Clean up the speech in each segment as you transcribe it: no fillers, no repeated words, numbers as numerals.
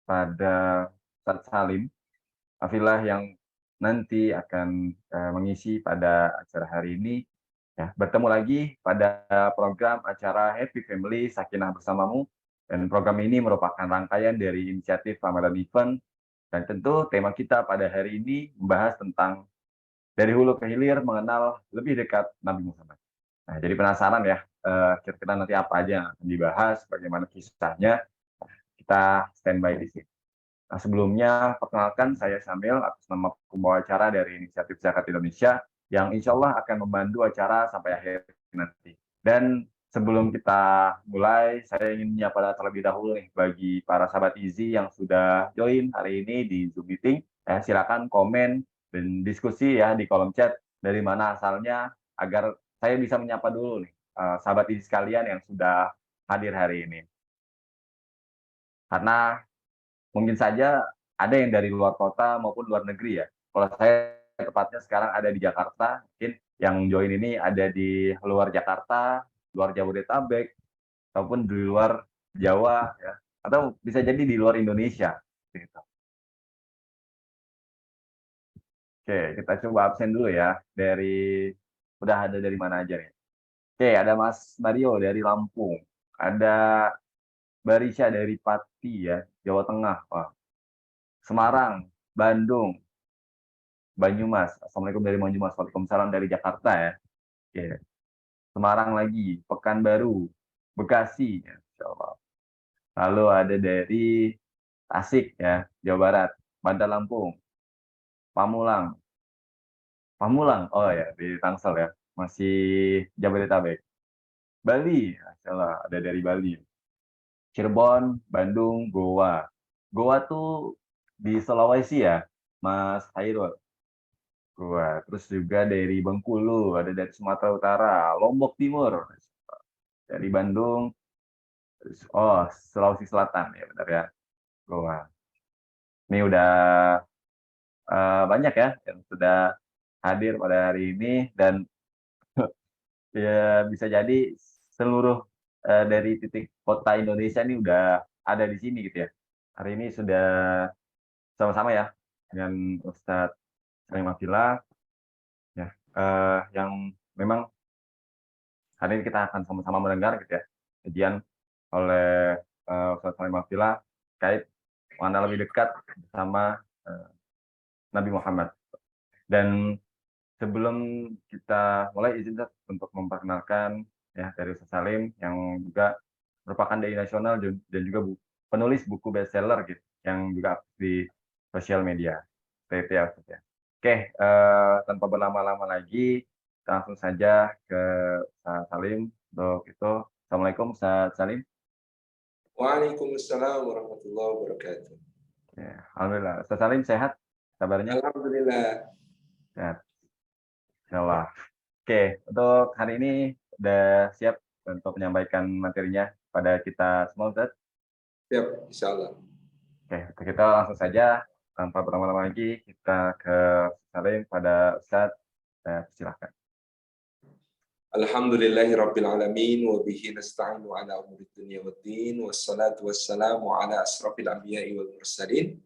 pada Ustadz Salim Hafillah yang nanti akan mengisi pada acara hari ini. Ya, bertemu lagi pada program acara Happy Family Sakinah Bersamamu, dan program ini merupakan rangkaian dari inisiatif Ramadan Event, dan tentu tema kita pada hari ini membahas tentang dari hulu ke hilir mengenal lebih dekat Nabi Muhammad. Nah, jadi penasaran ya, kira-kira nanti apa aja yang akan dibahas, bagaimana kisahnya, kita standby di sini. Nah, sebelumnya, perkenalkan saya Samil atas nama pembawa acara dari Inisiatif Zakat Indonesia yang insya Allah akan membantu acara sampai akhir nanti. Dan sebelum kita mulai, saya ingin menyapa terlebih dahulu nih bagi para sahabat Izi yang sudah join hari ini di Zoom meeting. Silakan komen dan diskusi ya di kolom chat dari mana asalnya agar saya bisa menyapa dulu nih sahabat Izi sekalian yang sudah hadir hari ini. Karena mungkin saja ada yang dari luar kota maupun luar negeri ya. Kalau saya tepatnya sekarang ada di Jakarta, mungkin yang join ini ada di luar Jakarta, luar Jabodetabek, ataupun di luar Jawa, ya. Atau bisa jadi di luar Indonesia. Gitu. Oke, kita coba absen dulu ya. Udah ada dari mana aja nih. Oke, ada Mas Mario dari Lampung. Ada Barisha dari Pati ya, Jawa Tengah. Wah. Semarang, Bandung, Banyumas. Assalamualaikum dari Banyumas. Waalaikumsalam dari Jakarta ya. Oke. Semarang lagi, Pekanbaru, Bekasi. Ya, Insya Allah. Lalu ada dari Tasik ya, Jawa Barat, Bandar Lampung, Pamulang. Pamulang, oh ya, di Tangsel ya. Masih Jabodetabek. Bali, Masya Allah, ada dari Bali. Cirebon, Bandung, Goa. Goa tuh di Sulawesi ya, Mas Hairul. Goa. Terus juga dari Bengkulu, ada dari Sumatera Utara, Lombok Timur, dari Bandung, Sulawesi Selatan ya benar ya, Goa. Ini udah banyak ya yang sudah hadir pada hari ini, dan ya bisa jadi seluruh dari titik kota Indonesia ini udah ada di sini gitu ya. Hari ini sudah sama-sama ya dengan Ustadz Salim Abdillah ya, yang memang hari ini kita akan sama-sama mendengar gitu ya kajian oleh Ustadz Salim Abdillah terkait mana lebih dekat bersama Nabi Muhammad. Dan sebelum kita mulai, izin Ustadz untuk memperkenalkan ya dari Ustadz Salim yang juga merupakan DI nasional dan juga penulis buku bestseller gitu yang juga aktif di sosial media. Seperti itu ya Ustadz ya. Oke, tanpa berlama-lama lagi, kita langsung saja ke Ustadz Salim untuk itu. Assalamualaikum Ustadz Salim. Waalaikumsalam warahmatullahi wabarakatuh. Ya, alhamdulillah. Ustadz Salim sehat kabarnya? Alhamdulillah. Sehat. Insyaallah. Oke, untuk hari ini udah siap untuk menyampaikan materinya pada kita semua, Ustaz? Siap, insyaallah. Oke, kita langsung saja tanpa berlama-lama lagi kita ke Salim pada Ustaz. Silakan. Alhamdulillahi rabbil alamin wa bihi nasta'inu ala umuri dunya waddin wassalatu wassalamu ala asrafil anbiya'i wal mursalin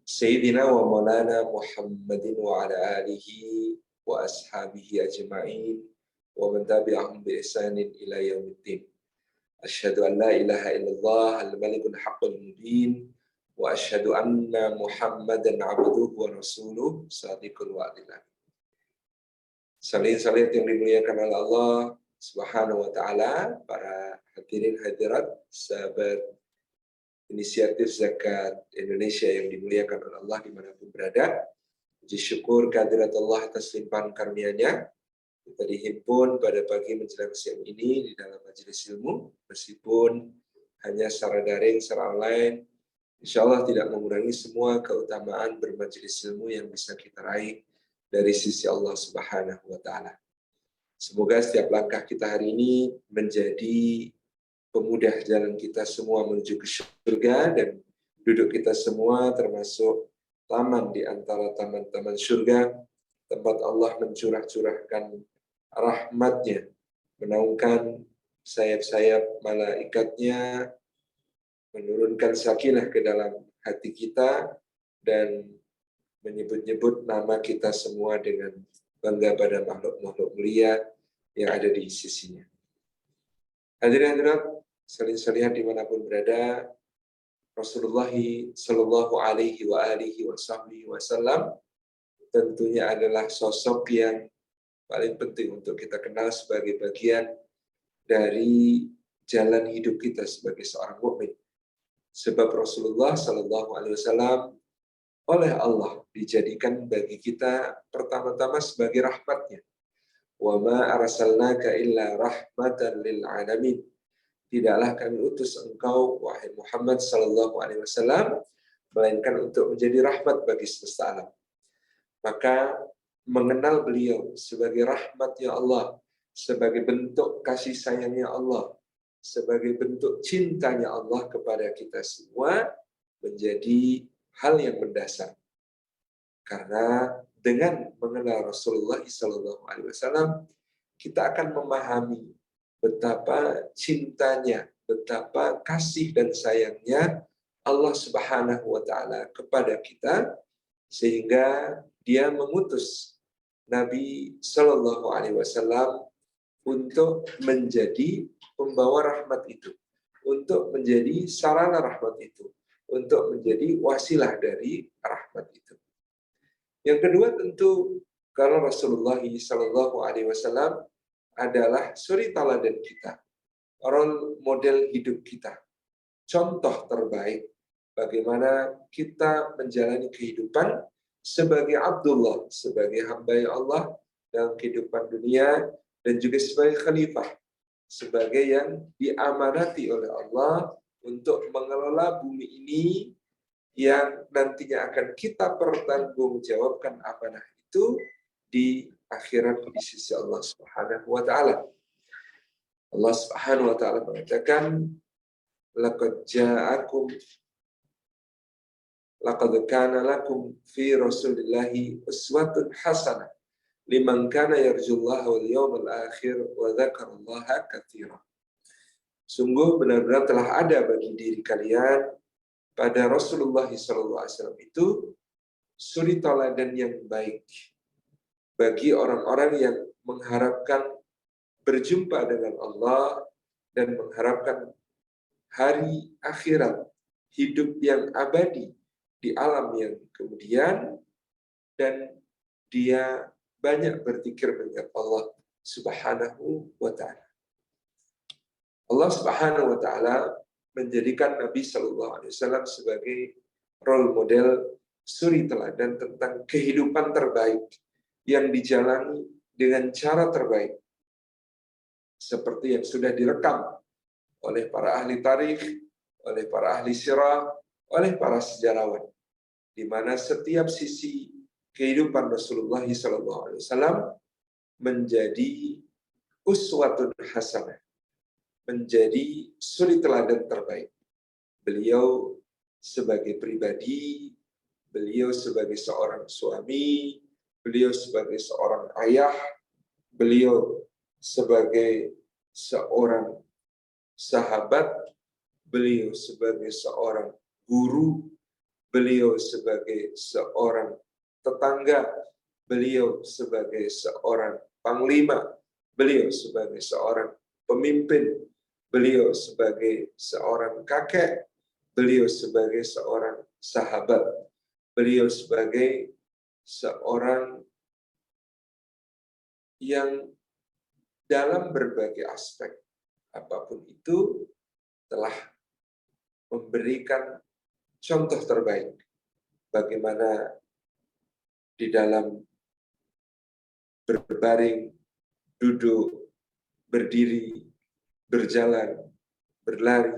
sayyidina wa maulana Muhammadin wa ala alihi wa ashabihi ajma'in wa man tabi'ahum bi ihsanin ila yaumiddin. Asyhadu an la ilaha illallah al-malikul haqqul mubin wa asyhadu anna Muhammadan abduhu wa rasuluh sadiqul wa'dil. Salin-salin yang dimuliakan oleh Allah Subhanahu wa taala, para hadirin hadirat, sahabat inisiatif Zakat Indonesia yang dimuliakan oleh Allah dimanapun berada. Puji syukur kehadirat Allah atas limpahan karunia-Nya. Kita dihimpun pada pagi menjelang siang ini di dalam majelis ilmu, meskipun hanya secara daring, secara online, insya Allah tidak mengurangi semua keutamaan bermajelis ilmu yang bisa kita raih dari sisi Allah Subhanahu wa taala. Semoga setiap langkah kita hari ini menjadi pemudah jalan kita semua menuju ke surga, dan duduk kita semua termasuk taman di antara taman-taman surga, tempat Allah mencurah-curahkan rahmat-Nya, menaungkan sayap-sayap malaikatnya menurunkan sakinah ke dalam hati kita, dan menyebut-nyebut nama kita semua dengan bangga pada makhluk-makhluk mulia yang ada di sisinya. Hadirin hadirat, sekalian dimanapun berada, Rasulullah Shallallahu Alaihi Wasallam tentunya adalah sosok yang paling penting untuk kita kenal sebagai bagian dari jalan hidup kita sebagai seorang mukmin. Sebab Rasulullah Shallallahu Alaihi Wasallam oleh Allah dijadikan bagi kita pertama-tama sebagai rahmatnya. Wa ma arsalnaka illa rahmatan lil alamin. Tidaklah kami utus engkau wahai Muhammad sallallahu alaihi wasallam melainkan untuk menjadi rahmat bagi semesta alam. Maka mengenal beliau sebagai rahmatnya Allah, sebagai bentuk kasih sayangnya Allah, sebagai bentuk cintanya Allah kepada kita semua menjadi hal yang mendasar. Karena dengan mengenal Rasulullah SAW, kita akan memahami betapa cintanya, betapa kasih dan sayangnya Allah Subhanahu wa Ta'ala kepada kita, sehingga Dia mengutus Nabi Shallallahu Alaihi Wasallam untuk menjadi pembawa rahmat itu, untuk menjadi sarana rahmat itu, untuk menjadi wasilah dari rahmat itu. Yang kedua tentu kalau Rasulullah Shallallahu Alaihi Wasallam adalah suri teladan kita, role model hidup kita, contoh terbaik bagaimana kita menjalani kehidupan sebagai Abdullah, sebagai hamba Allah dalam kehidupan dunia, dan juga sebagai khalifah, sebagai yang diamanati oleh Allah untuk mengelola bumi ini yang nantinya akan kita pertanggungjawabkan amanah itu di akhirat di sisi Allah Subhanahu wa Ta'ala. Allah Subhanahu wa Ta'ala mengatakan, laqad kana lakum fi Rasulillahi uswatun hasanah liman kana yarjullaha wal yawmal akhir wa dzakarallaha katsiran. Sungguh benar-benar telah ada bagi diri kalian pada Rasulullah SAW itu suri teladan yang baik bagi orang-orang yang mengharapkan berjumpa dengan Allah dan mengharapkan hari akhirat, hidup yang abadi di alam yang kemudian, dan dia banyak berzikir mengingat Allah Subhanahu wa Ta'ala. Allah Subhanahu wa Ta'ala menjadikan Nabi Shallallahu Alaihi Wasallam sebagai role model suri teladan tentang kehidupan terbaik yang dijalani dengan cara terbaik, seperti yang sudah direkam oleh para ahli tarikh, oleh para ahli sirah, oleh para sejarawan, di mana setiap sisi kehidupan Rasulullah SAW menjadi uswatun hasanah, menjadi suri teladan terbaik. Beliau sebagai pribadi, beliau sebagai seorang suami, beliau sebagai seorang ayah, beliau sebagai seorang sahabat, beliau sebagai seorang guru, beliau sebagai seorang tetangga, beliau sebagai seorang panglima, beliau sebagai seorang pemimpin, beliau sebagai seorang kakek, beliau sebagai seorang sahabat, beliau sebagai seorang yang dalam berbagai aspek apapun itu telah memberikan contoh terbaik bagaimana di dalam berbaring, duduk, berdiri, berjalan, berlari,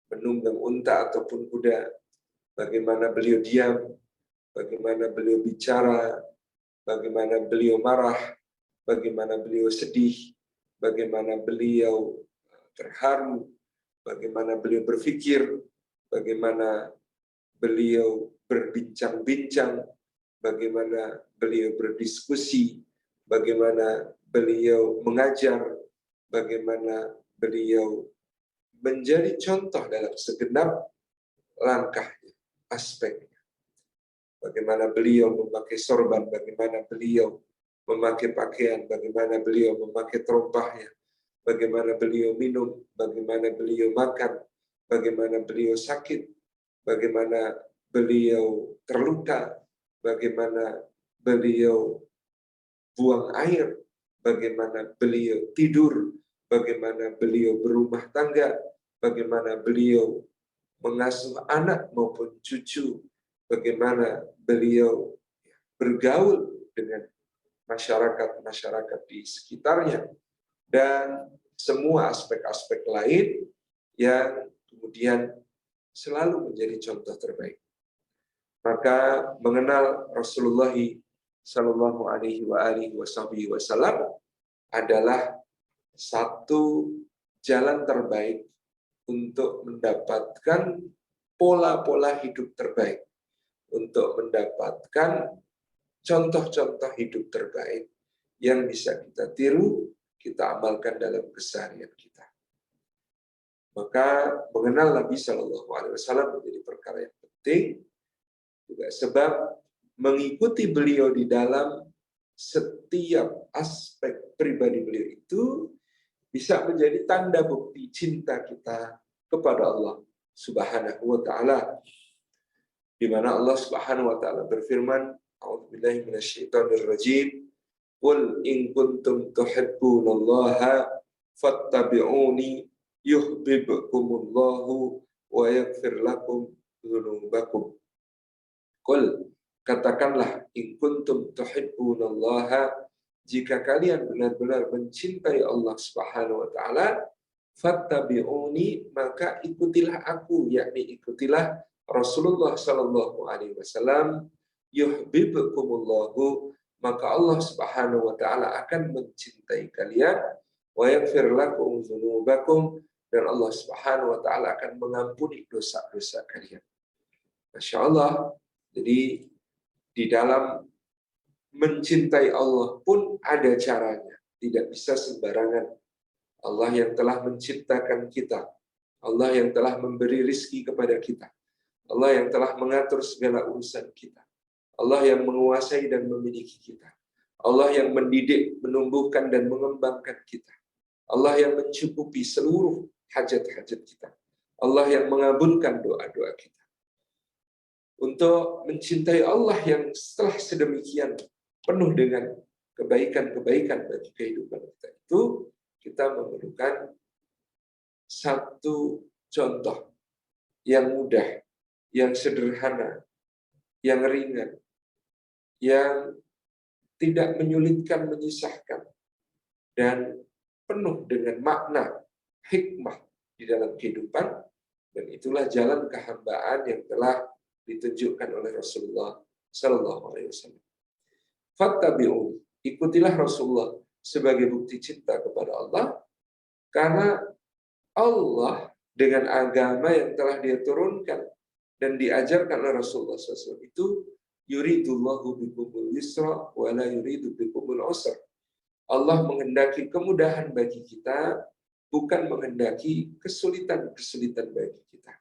menunggang unta ataupun kuda, bagaimana beliau diam, bagaimana beliau bicara, bagaimana beliau marah, bagaimana beliau sedih, bagaimana beliau terharu, bagaimana beliau berpikir, bagaimana beliau berbincang-bincang, bagaimana beliau berdiskusi, bagaimana beliau mengajar, bagaimana beliau menjadi contoh dalam segenap langkahnya, aspeknya. Bagaimana beliau memakai sorban, bagaimana beliau memakai pakaian, bagaimana beliau memakai terompahnya, bagaimana beliau minum, bagaimana beliau makan, bagaimana beliau sakit, bagaimana beliau terluka, bagaimana beliau buang air, bagaimana beliau tidur, bagaimana beliau berumah tangga, bagaimana beliau mengasuh anak maupun cucu, bagaimana beliau bergaul dengan masyarakat-masyarakat di sekitarnya, dan semua aspek-aspek lain yang kemudian selalu menjadi contoh terbaik. Maka mengenal Rasulullah Shallallahu Alaihi Wasallam adalah satu jalan terbaik untuk mendapatkan pola-pola hidup terbaik, untuk mendapatkan contoh-contoh hidup terbaik yang bisa kita tiru, kita amalkan dalam keseharian kita. Maka mengenal Nabi Shallallahu Alaihi Wasallam menjadi perkara yang penting, juga sebab mengikuti beliau di dalam setiap aspek pribadi beliau itu bisa menjadi tanda bukti cinta kita kepada Allah Subhanahu wa taala, di mana Allah Subhanahu wa taala berfirman, a'udzubillahi minasyaitonir rajim, qul in kuntum tuhibbunallaha fattabi'uni yuhibbukumullahu wa yaghfir lakum dzunubakum. Qul, katakanlah, in kuntum tuhibbunallaha, jika kalian benar-benar mencintai Allah Subhanahu wa taala, fattabi'uni, maka ikutilah aku, yakni ikutilah Rasulullah sallallahu alaihi wasallam, yuhibbukumullahu, maka Allah Subhanahu wa taala akan mencintai kalian, wa yaghfir lakum dzunubakum, dan Allah Subhanahu wa taala akan mengampuni dosa-dosa kalian. Masya Allah. Jadi di dalam mencintai Allah pun ada caranya, tidak bisa sembarangan. Allah yang telah menciptakan kita, Allah yang telah memberi rizki kepada kita, Allah yang telah mengatur segala urusan kita, Allah yang menguasai dan memiliki kita, Allah yang mendidik, menumbuhkan dan mengembangkan kita, Allah yang mencukupi seluruh hajat-hajat kita, Allah yang mengabulkan doa-doa kita. Untuk mencintai Allah yang setelah sedemikian penuh dengan kebaikan-kebaikan bagi kehidupan kita itu, kita memerlukan satu contoh yang mudah, yang sederhana, yang ringan, yang tidak menyulitkan, menyisahkan, dan penuh dengan makna, hikmah di dalam kehidupan, dan itulah jalan kehambaan yang telah ditunjukkan oleh Rasulullah Sallallahu Alaihi Wasallam. Fattabi'un, ikutilah Rasulullah sebagai bukti cinta kepada Allah, karena Allah dengan agama yang telah Dia turunkan dan diajarkan oleh Rasulullah SAW itu, yuridullahu bikumul yusra wa la yuridu bikumul usra. Allah menghendaki kemudahan bagi kita, bukan menghendaki kesulitan-kesulitan bagi kita.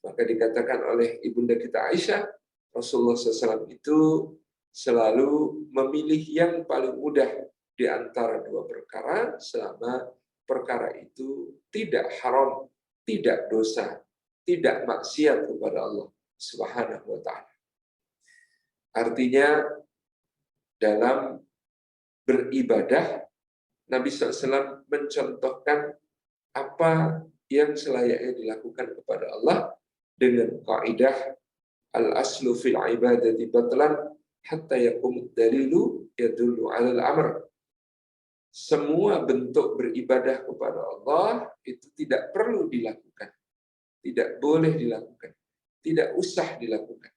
Maka dikatakan oleh ibunda kita Aisyah, Rasulullah SAW itu selalu memilih yang paling mudah di antara dua perkara, selama perkara itu tidak haram, tidak dosa, tidak maksiat kepada Allah Subhanahu wa taala. Artinya dalam beribadah, Nabi SAW mencontohkan apa yang selayaknya dilakukan kepada Allah dengan kaidah al-aslu fil ibadati batlan hatta yakum dalilu yadullu 'alal amr. Semua bentuk beribadah kepada Allah itu tidak perlu dilakukan, tidak boleh dilakukan, tidak usah dilakukan,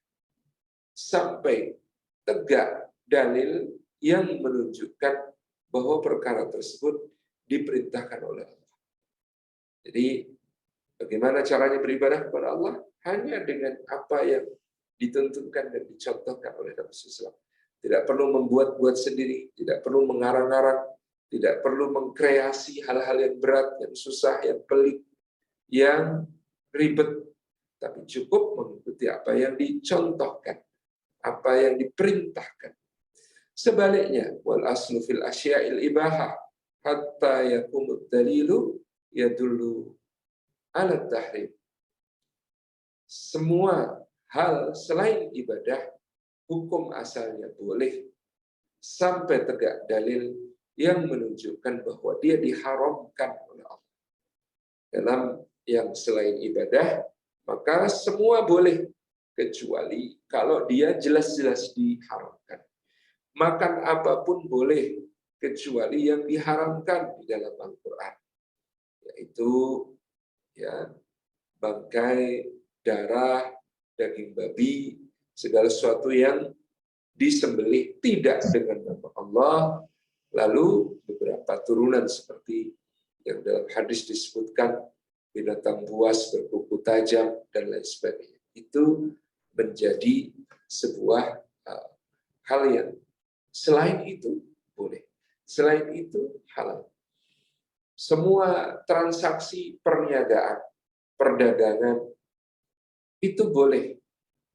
sampai tegak dalil yang menunjukkan bahwa perkara tersebut diperintahkan oleh Allah. Jadi bagaimana caranya beribadah kepada Allah? Hanya dengan apa yang ditentukan dan dicontohkan oleh Nabi SAW. Tidak perlu membuat-buat sendiri, tidak perlu mengarang-arang, tidak perlu mengkreasi hal-hal yang berat, yang susah, yang pelik, yang ribet, tapi cukup mengikuti apa yang dicontohkan, apa yang diperintahkan. Sebaliknya, wal aslu fil asya'il ibahah hatta yakumud dalilu yadullu ala tahrim. Semua hal selain ibadah, hukum asalnya boleh sampai tegak dalil yang menunjukkan bahwa dia diharamkan oleh Allah. Dalam yang selain ibadah, maka semua boleh, kecuali kalau dia jelas-jelas diharamkan. Makan apapun boleh, kecuali yang diharamkan di dalam Al-Quran, yaitu ya bangkai, darah, daging babi, segala sesuatu yang disembelih tidak dengan nama Allah, lalu beberapa turunan seperti yang dalam hadis disebutkan binatang buas berkuku tajam dan lain sebagainya. Itu menjadi sebuah hal yang selain itu boleh, selain itu halal. Semua transaksi perniagaan, perdagangan itu boleh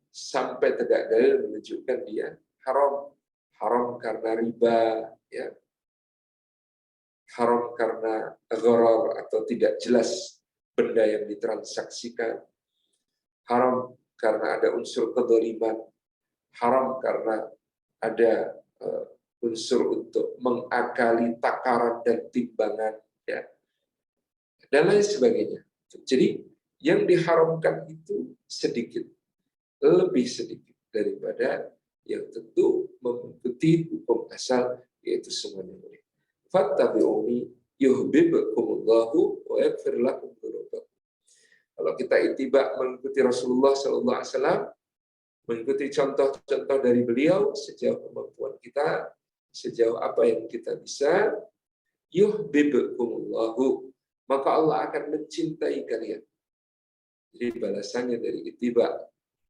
sampai tegak dalil menunjukkan dia haram. Haram karena riba, ya. Haram karena gharar atau tidak jelas benda yang ditransaksikan. Haram karena ada unsur kedzaliman. Haram karena ada unsur untuk mengakali takaran dan timbangan, ya, dan lain sebagainya. Jadi yang diharamkan itu sedikit, lebih sedikit daripada yang tentu mengikuti hukum asal, yaitu semuanya boleh. Fattabi'uni yuhibbukumullahu wa yaghfir lakum dzunubakum. Kalau kita ittiba mengikuti Rasulullah sallallahu alaihi wasallam, mengikuti contoh-contoh dari beliau sejauh kemampuan kita, sejauh apa yang kita bisa, yuhibbukumullahu, maka Allah akan mencintai kalian. Jadi balasannya dari ittiba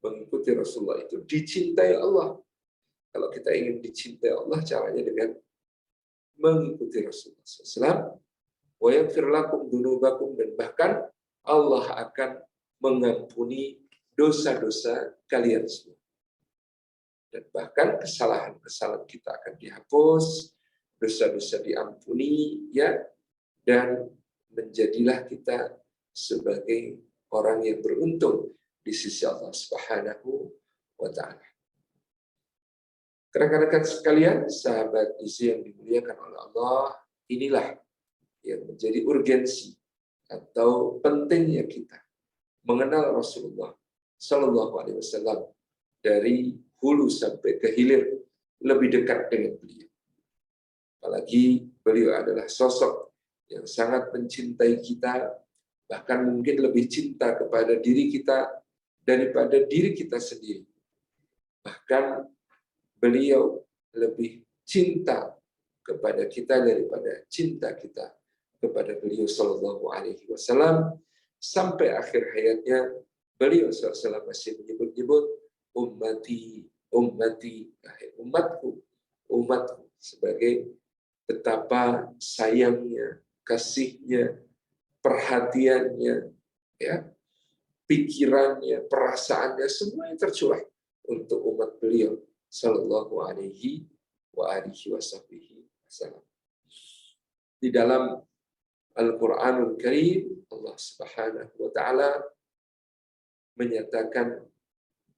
mengikuti Rasulullah itu dicintai Allah. Kalau kita ingin dicintai Allah, caranya dengan mengikuti Rasulullah SAW. Wa yaghfir lakum dzunubakum, dan bahkan Allah akan mengampuni dosa-dosa kalian semua. Dan bahkan kesalahan-kesalahan kita akan dihapus, dosa-dosa diampuni, ya, dan menjadilah kita sebagai orang yang beruntung di sisi Allah Subhanahu wa Ta'ala. Rekan-rekan sekalian, sahabat isi yang dimuliakan oleh Allah, inilah yang menjadi urgensi atau pentingnya kita mengenal Rasulullah Sallallahu Alaihi Wasallam dari hulu sampai ke hilir, lebih dekat dengan beliau. Apalagi beliau adalah sosok yang sangat mencintai kita, bahkan mungkin lebih cinta kepada diri kita daripada diri kita sendiri. Bahkan beliau lebih cinta kepada kita daripada cinta kita kepada beliau Sallallahu Alaihi Wasallam. Sampai akhir hayatnya beliau SAW masih menyebut-nyebut ummati, ummati, umatku, umatku, sebagai betapa sayangnya, kasihnya, perhatiannya, ya, pikirannya, perasaannya, semuanya tercurah untuk umat beliau Sallallahu Alaihi Wasallam. Di dalam Al-Quranul Karim, Allah Subhanahu wa Ta'ala menyatakan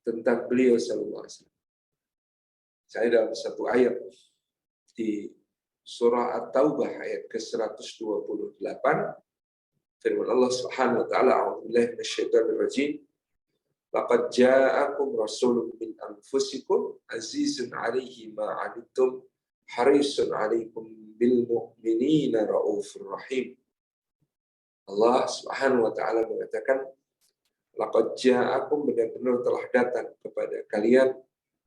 tentang beliau Sallallahu Alaihi Wasallam. Saya dalam satu ayat di surah At-Taubah ayat ke-128, firman Allah Subhanahu wa Ta'ala, a'udzubillahi minasyaitonir rajim, laqad ja'akum rasulun min anfusikum azizun 'alaihi ma 'anittum harisun 'alaikum bil mu'minina raufur rahim. Allah Subhanahu wa Ta'ala mengatakan, laqad ja'akum, benar-benar telah datang kepada kalian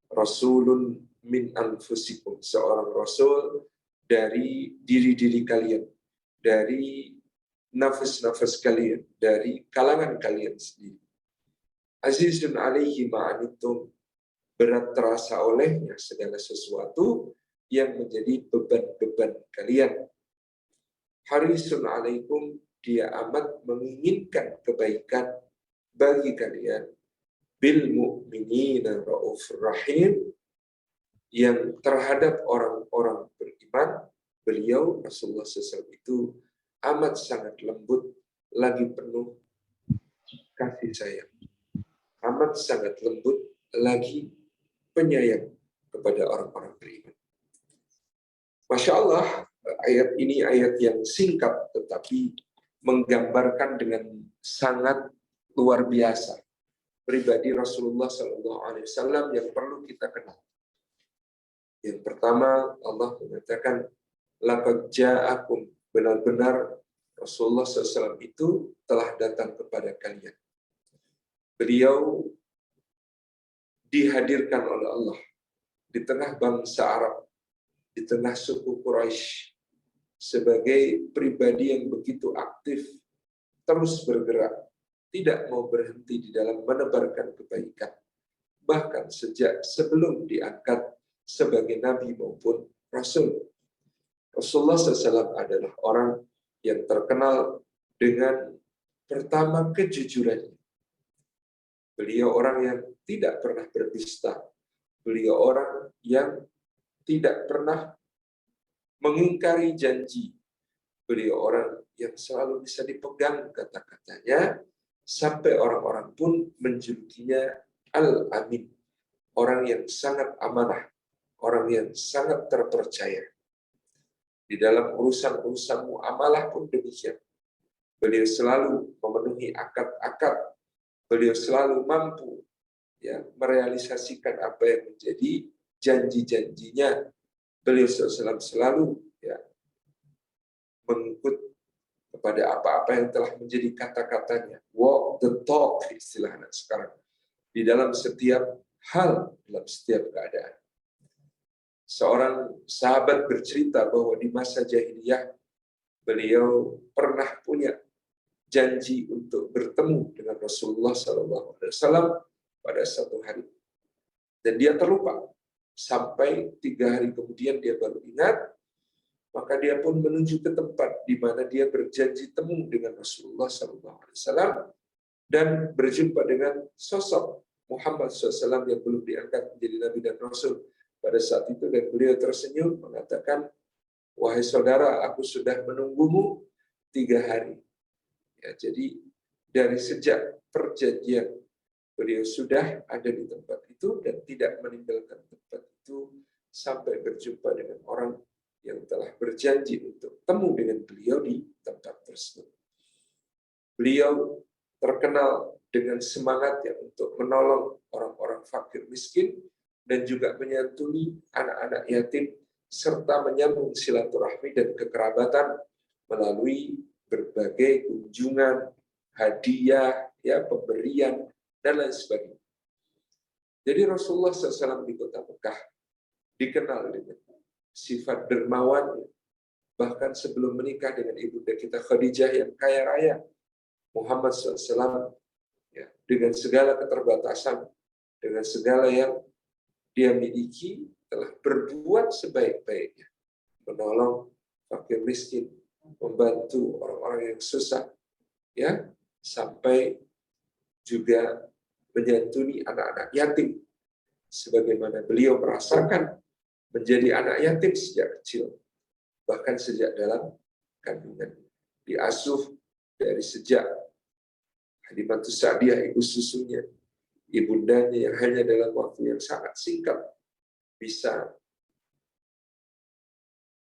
rasulun min anfusikum, seorang rasul dari diri-diri kalian, dari nafas-nafas kalian, dari kalangan kalian sendiri. Azizun alaihi ma'anittum, berat terasa olehnya segala sesuatu yang menjadi beban-beban kalian. Harisun alaikum, dia amat menginginkan kebaikan bagi kalian. Bil mu'minina raufur rahim, yang terhadap orang-orang beriman, beliau Rasulullah SAW itu amat sangat lembut, lagi penuh kasih sayang. Amat sangat lembut, lagi penyayang kepada orang-orang beriman. Masya Allah, ayat ini ayat yang singkat tetapi menggambarkan dengan sangat luar biasa pribadi Rasulullah SAW yang perlu kita kenal. Yang pertama, Allah mengatakan, laqad ja'akum, benar-benar Rasulullah SAW itu telah datang kepada kalian. Beliau dihadirkan oleh Allah di tengah bangsa Arab, di tengah suku Quraisy, sebagai pribadi yang begitu aktif, terus bergerak, tidak mau berhenti di dalam menebarkan kebaikan. Bahkan sejak sebelum diangkat sebagai nabi maupun rasul. Rasulullah SAW adalah orang yang terkenal dengan pertama kejujurannya. Beliau orang yang tidak pernah berdusta. Beliau orang yang tidak pernah mengingkari janji. Beliau orang yang selalu bisa dipegang kata-katanya, sampai orang-orang pun menjulukinya Al-Amin, orang yang sangat amanah, orang yang sangat terpercaya. Di dalam urusan-urusan muamalah pun demikian. Beliau selalu memenuhi akad-akad, beliau selalu mampu merealisasikan apa yang menjadi janji-janjinya. Beliau selalu mengikut kepada apa-apa yang telah menjadi kata-katanya. Walk the talk, istilah anak sekarang. Di dalam setiap hal, dalam setiap keadaan. Seorang sahabat bercerita bahwa di masa jahiliyah, beliau pernah punya janji untuk bertemu dengan Rasulullah SAW pada satu hari. Dan dia terlupa. Sampai 3 hari kemudian dia baru ingat, maka dia pun menuju ke tempat di mana dia berjanji temu dengan Rasulullah SAW dan berjumpa dengan sosok Muhammad SAW yang belum diangkat menjadi Nabi dan Rasul pada saat itu. Dan beliau tersenyum mengatakan, wahai saudara, aku sudah menunggumu 3 hari. Ya, jadi dari sejak perjanjian beliau sudah ada di tempat itu dan tidak meninggalkan tempat itu sampai berjumpa dengan orang yang telah berjanji untuk temu dengan beliau di tempat tersebut. Beliau terkenal dengan semangatnya untuk menolong orang-orang fakir miskin dan juga menyantuni anak-anak yatim serta menyambung silaturahmi dan kekerabatan melalui berbagai kunjungan, hadiah, pemberian, dan lain sebagainya. Jadi Rasulullah SAW di kota Mekah dikenal dengan sifat dermawannya. Bahkan sebelum menikah dengan ibunda kita Khadijah yang kaya raya, Muhammad SAW dengan segala keterbatasan, dengan segala yang dia miliki, telah berbuat sebaik-baiknya, menolong fakir miskin, membantu orang-orang yang susah, sampai juga menyantuni anak-anak yatim, sebagaimana beliau merasakan menjadi anak yatim sejak kecil, bahkan sejak dalam kandungan, diasuh dari sejak Halimatus Sa'diyah, ibu susunya, ibundanya yang hanya dalam waktu yang sangat singkat bisa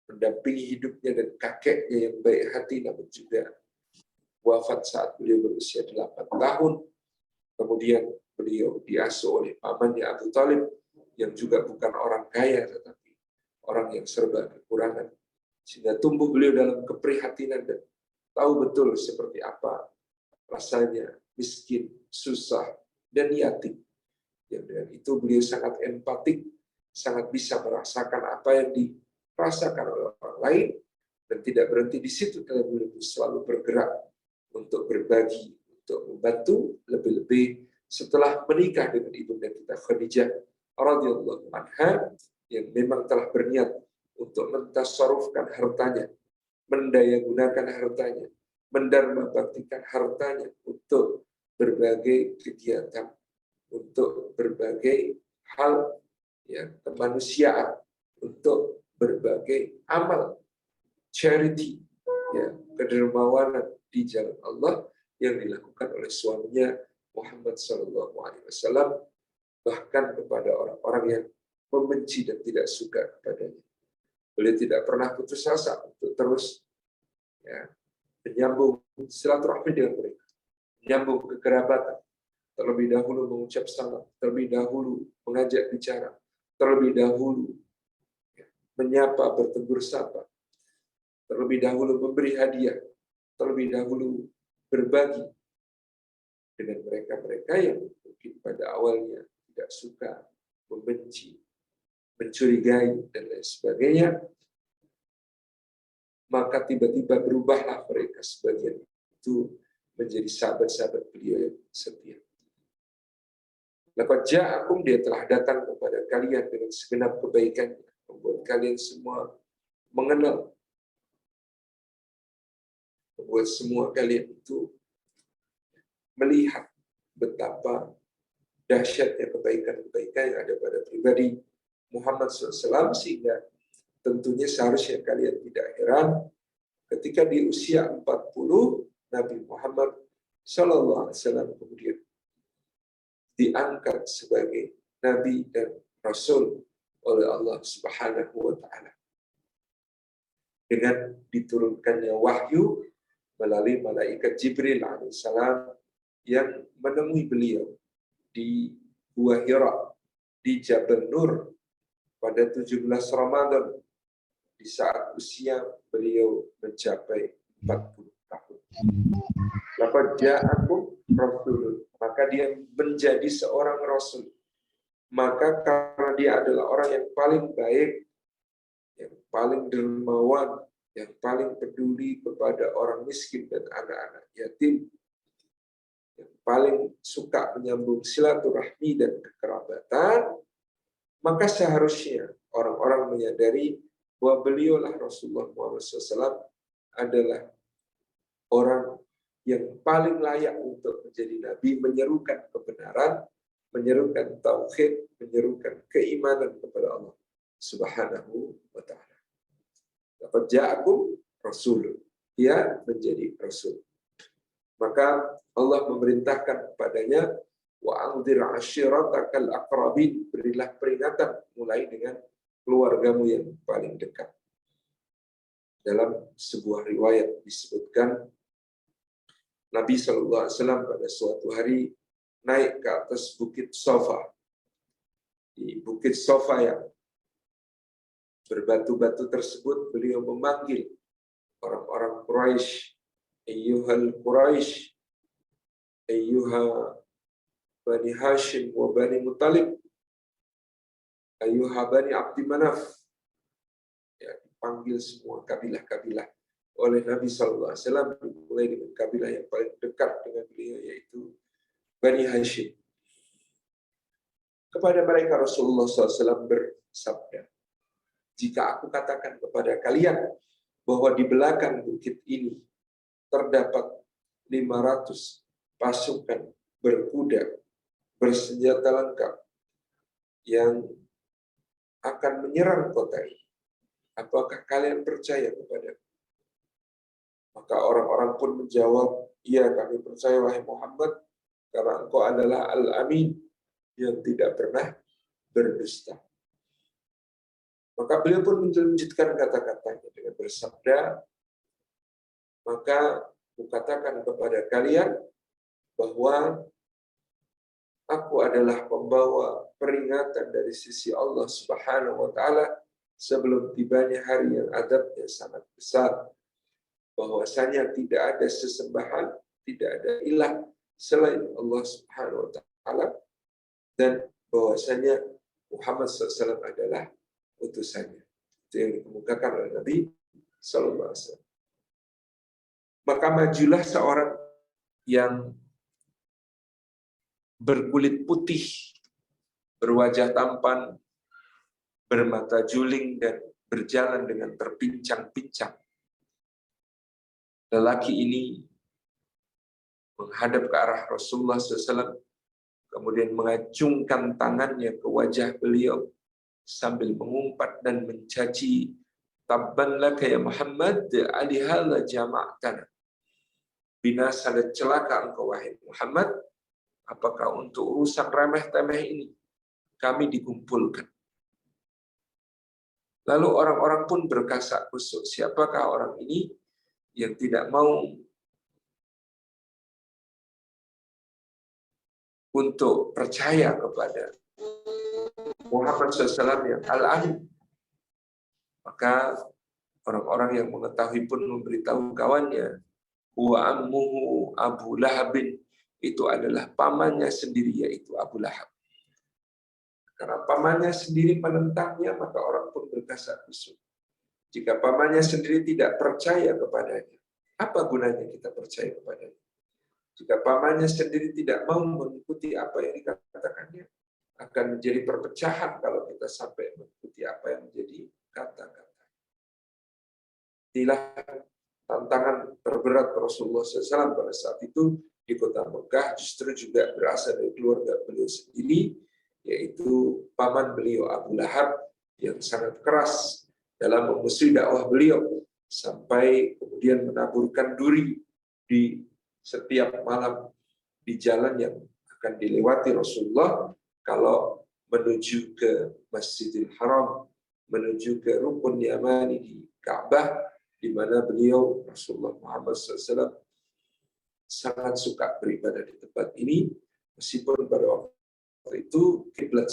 mendampingi hidupnya, dan kakeknya yang baik hati namun juga wafat saat beliau berusia 8 tahun. Kemudian beliau diasuh oleh pamannya Abu Thalib yang juga bukan orang kaya tetapi orang yang serba kekurangan, sehingga tumbuh beliau dalam keprihatinan dan tahu betul seperti apa rasanya miskin, susah, dan yatim. Yang dengan itu beliau sangat empatik, sangat bisa merasakan apa yang dirasakan oleh orang lain, dan tidak berhenti di situ. Beliau selalu bergerak untuk berbagi, untuk membantu, lebih-lebih setelah menikah dengan ibunda kita Khadijah radhiyallahu anha, yang memang telah berniat untuk mentasarufkan hartanya, mendayagunakan hartanya mendarmabaktikan hartanya untuk berbagai kegiatan, untuk berbagai hal, ya, kemanusiaan, untuk berbagai amal charity, ya, kedermawanan di jalan Allah yang dilakukan oleh suaminya Muhammad SAW, bahkan kepada orang-orang yang membenci dan tidak suka kepadanya. Beliau tidak pernah putus asa untuk terus, ya, menyambung silaturahmi dengan mereka, menyambung kekerabatan, terlebih dahulu mengucap salam, terlebih dahulu mengajak bicara, terlebih dahulu, ya, menyapa, bertegur sapa, terlebih dahulu memberi hadiah, terlebih dahulu berbagi dengan mereka-mereka yang mungkin pada awalnya tidak suka, membenci, mencurigai, dan lain sebagainya. Maka tiba-tiba berubahlah mereka sebagian itu menjadi sahabat-sahabat beliau yang setia. Laqad ja'akum, dia telah datang kepada kalian dengan segenap kebaikan, membuat kalian semua mengenal, membuat semua kalian itu melihat betapa dahsyatnya kebaikan-kebaikan yang ada pada pribadi Muhammad SAW, sehingga tentunya seharusnya kalian tidak heran ketika di usia 40 Nabi Muhammad SAW kemudian diangkat sebagai Nabi dan Rasul oleh Allah Subhanahu wa Ta'ala, dengan diturunkannya wahyu melalui malaikat Jibril alaihissalam yang menemui beliau di Gua Hira di Jabal Nur pada 17 Ramadan di saat usia beliau mencapai 40 tahun. Laqad ja'akum rasulun, maka dia menjadi seorang rasul. Maka karena dia adalah orang yang paling baik, yang paling dermawan, yang paling peduli kepada orang miskin dan anak-anak yatim, yang paling suka menyambung silaturahmi dan kekerabatan, maka seharusnya orang-orang menyadari bahwa beliaulah Rasulullah Muhammad SAW adalah orang yang paling layak untuk menjadi nabi, menyerukan kebenaran, menyerukan tauhid, menyerukan keimanan kepada Allah Subhanahu wa Ta'ala. Laqad ja'akum rasul, dia menjadi rasul. Maka Allah memerintahkan kepadanya, wa anzir ashiratakal aqrabin, berilah peringatan mulai dengan keluargamu yang paling dekat. Dalam sebuah riwayat disebutkan Nabi SAW pada suatu hari naik ke atas bukit Safa. Di bukit Safa yang berbatu-batu tersebut, beliau memanggil orang-orang Quraisy, ayyuhal Quraisy, ayyuha Bani Hashim wa Bani Muttalib, ayyuha Bani Abdi Manaf. Ya, dipanggil semua kabilah-kabilah oleh Nabi SAW, dimulai dengan kabilah yang paling dekat dengan beliau, yaitu Bani Hashim. Kepada mereka Rasulullah SAW bersabda, jika aku katakan kepada kalian bahwa di belakang bukit ini terdapat 500 pasukan berkuda, bersenjata lengkap, yang akan menyerang kota ini, apakah kalian percaya kepada? Maka orang-orang pun menjawab, iya kami percaya wahai Muhammad, karena engkau adalah Al-Amin, yang tidak pernah berdusta. Maka beliau pun melanjutkan kata-katanya dengan bersabda, maka kukatakan kepada kalian bahwa aku adalah pembawa peringatan dari sisi Allah Subhanahu wa Ta'ala sebelum tibanya hari yang adabnya sangat besar, bahwasanya tidak ada sesembahan, tidak ada ilah selain Allah Subhanahu wa Ta'ala, dan bahwasanya Muhammad SAW adalah utusannya. Itu yang dikemukakan oleh Nabi SAW. Maka majulah seorang yang berkulit putih, berwajah tampan, bermata juling, dan berjalan dengan terpincang-pincang. lelaki ini menghadap ke arah Rasulullah SAW, kemudian mengacungkan tangannya ke wajah beliau sambil mengumpat dan mencaci, "Tabban laka ya Muhammad, alihalla jama'tana." Binasa dan celaka engkau wahai Muhammad, apakah untuk urusan remeh-temeh ini kami dikumpulkan? Lalu orang-orang pun berkasak kusuk, siapakah orang ini yang tidak mau untuk percaya kepada Muhammad SAW yang al-amin. Maka orang-orang yang mengetahui pun memberitahu kawannya, wa ammuhu Abu Lahabin, itu adalah pamannya sendiri, yaitu Abu Lahab. Karena pamannya sendiri menentangnya, maka orang pun berkasak kusuk. Jika pamannya sendiri tidak percaya kepadanya, apa gunanya kita percaya kepadanya? Jika pamannya sendiri tidak mau mengikuti apa yang dikatakannya, akan menjadi perpecahan kalau kita sampai mengikuti apa yang menjadi kata-kata. Inilah tantangan terberat Rasulullah SAW pada saat itu di kota Mekah, justru juga berasal dari keluarga beliau sendiri, yaitu paman beliau Abu Lahab yang sangat keras dalam memusuhi dakwah beliau, sampai kemudian menaburkan duri di setiap malam di jalan yang akan dilewati Rasulullah kalau menuju ke Masjidil Haram, menuju ke Rukun Yamani di Ka'bah, di mana beliau Rasulullah Muhammad SAW sangat suka beribadah di tempat ini, meskipun pada waktu itu kiblat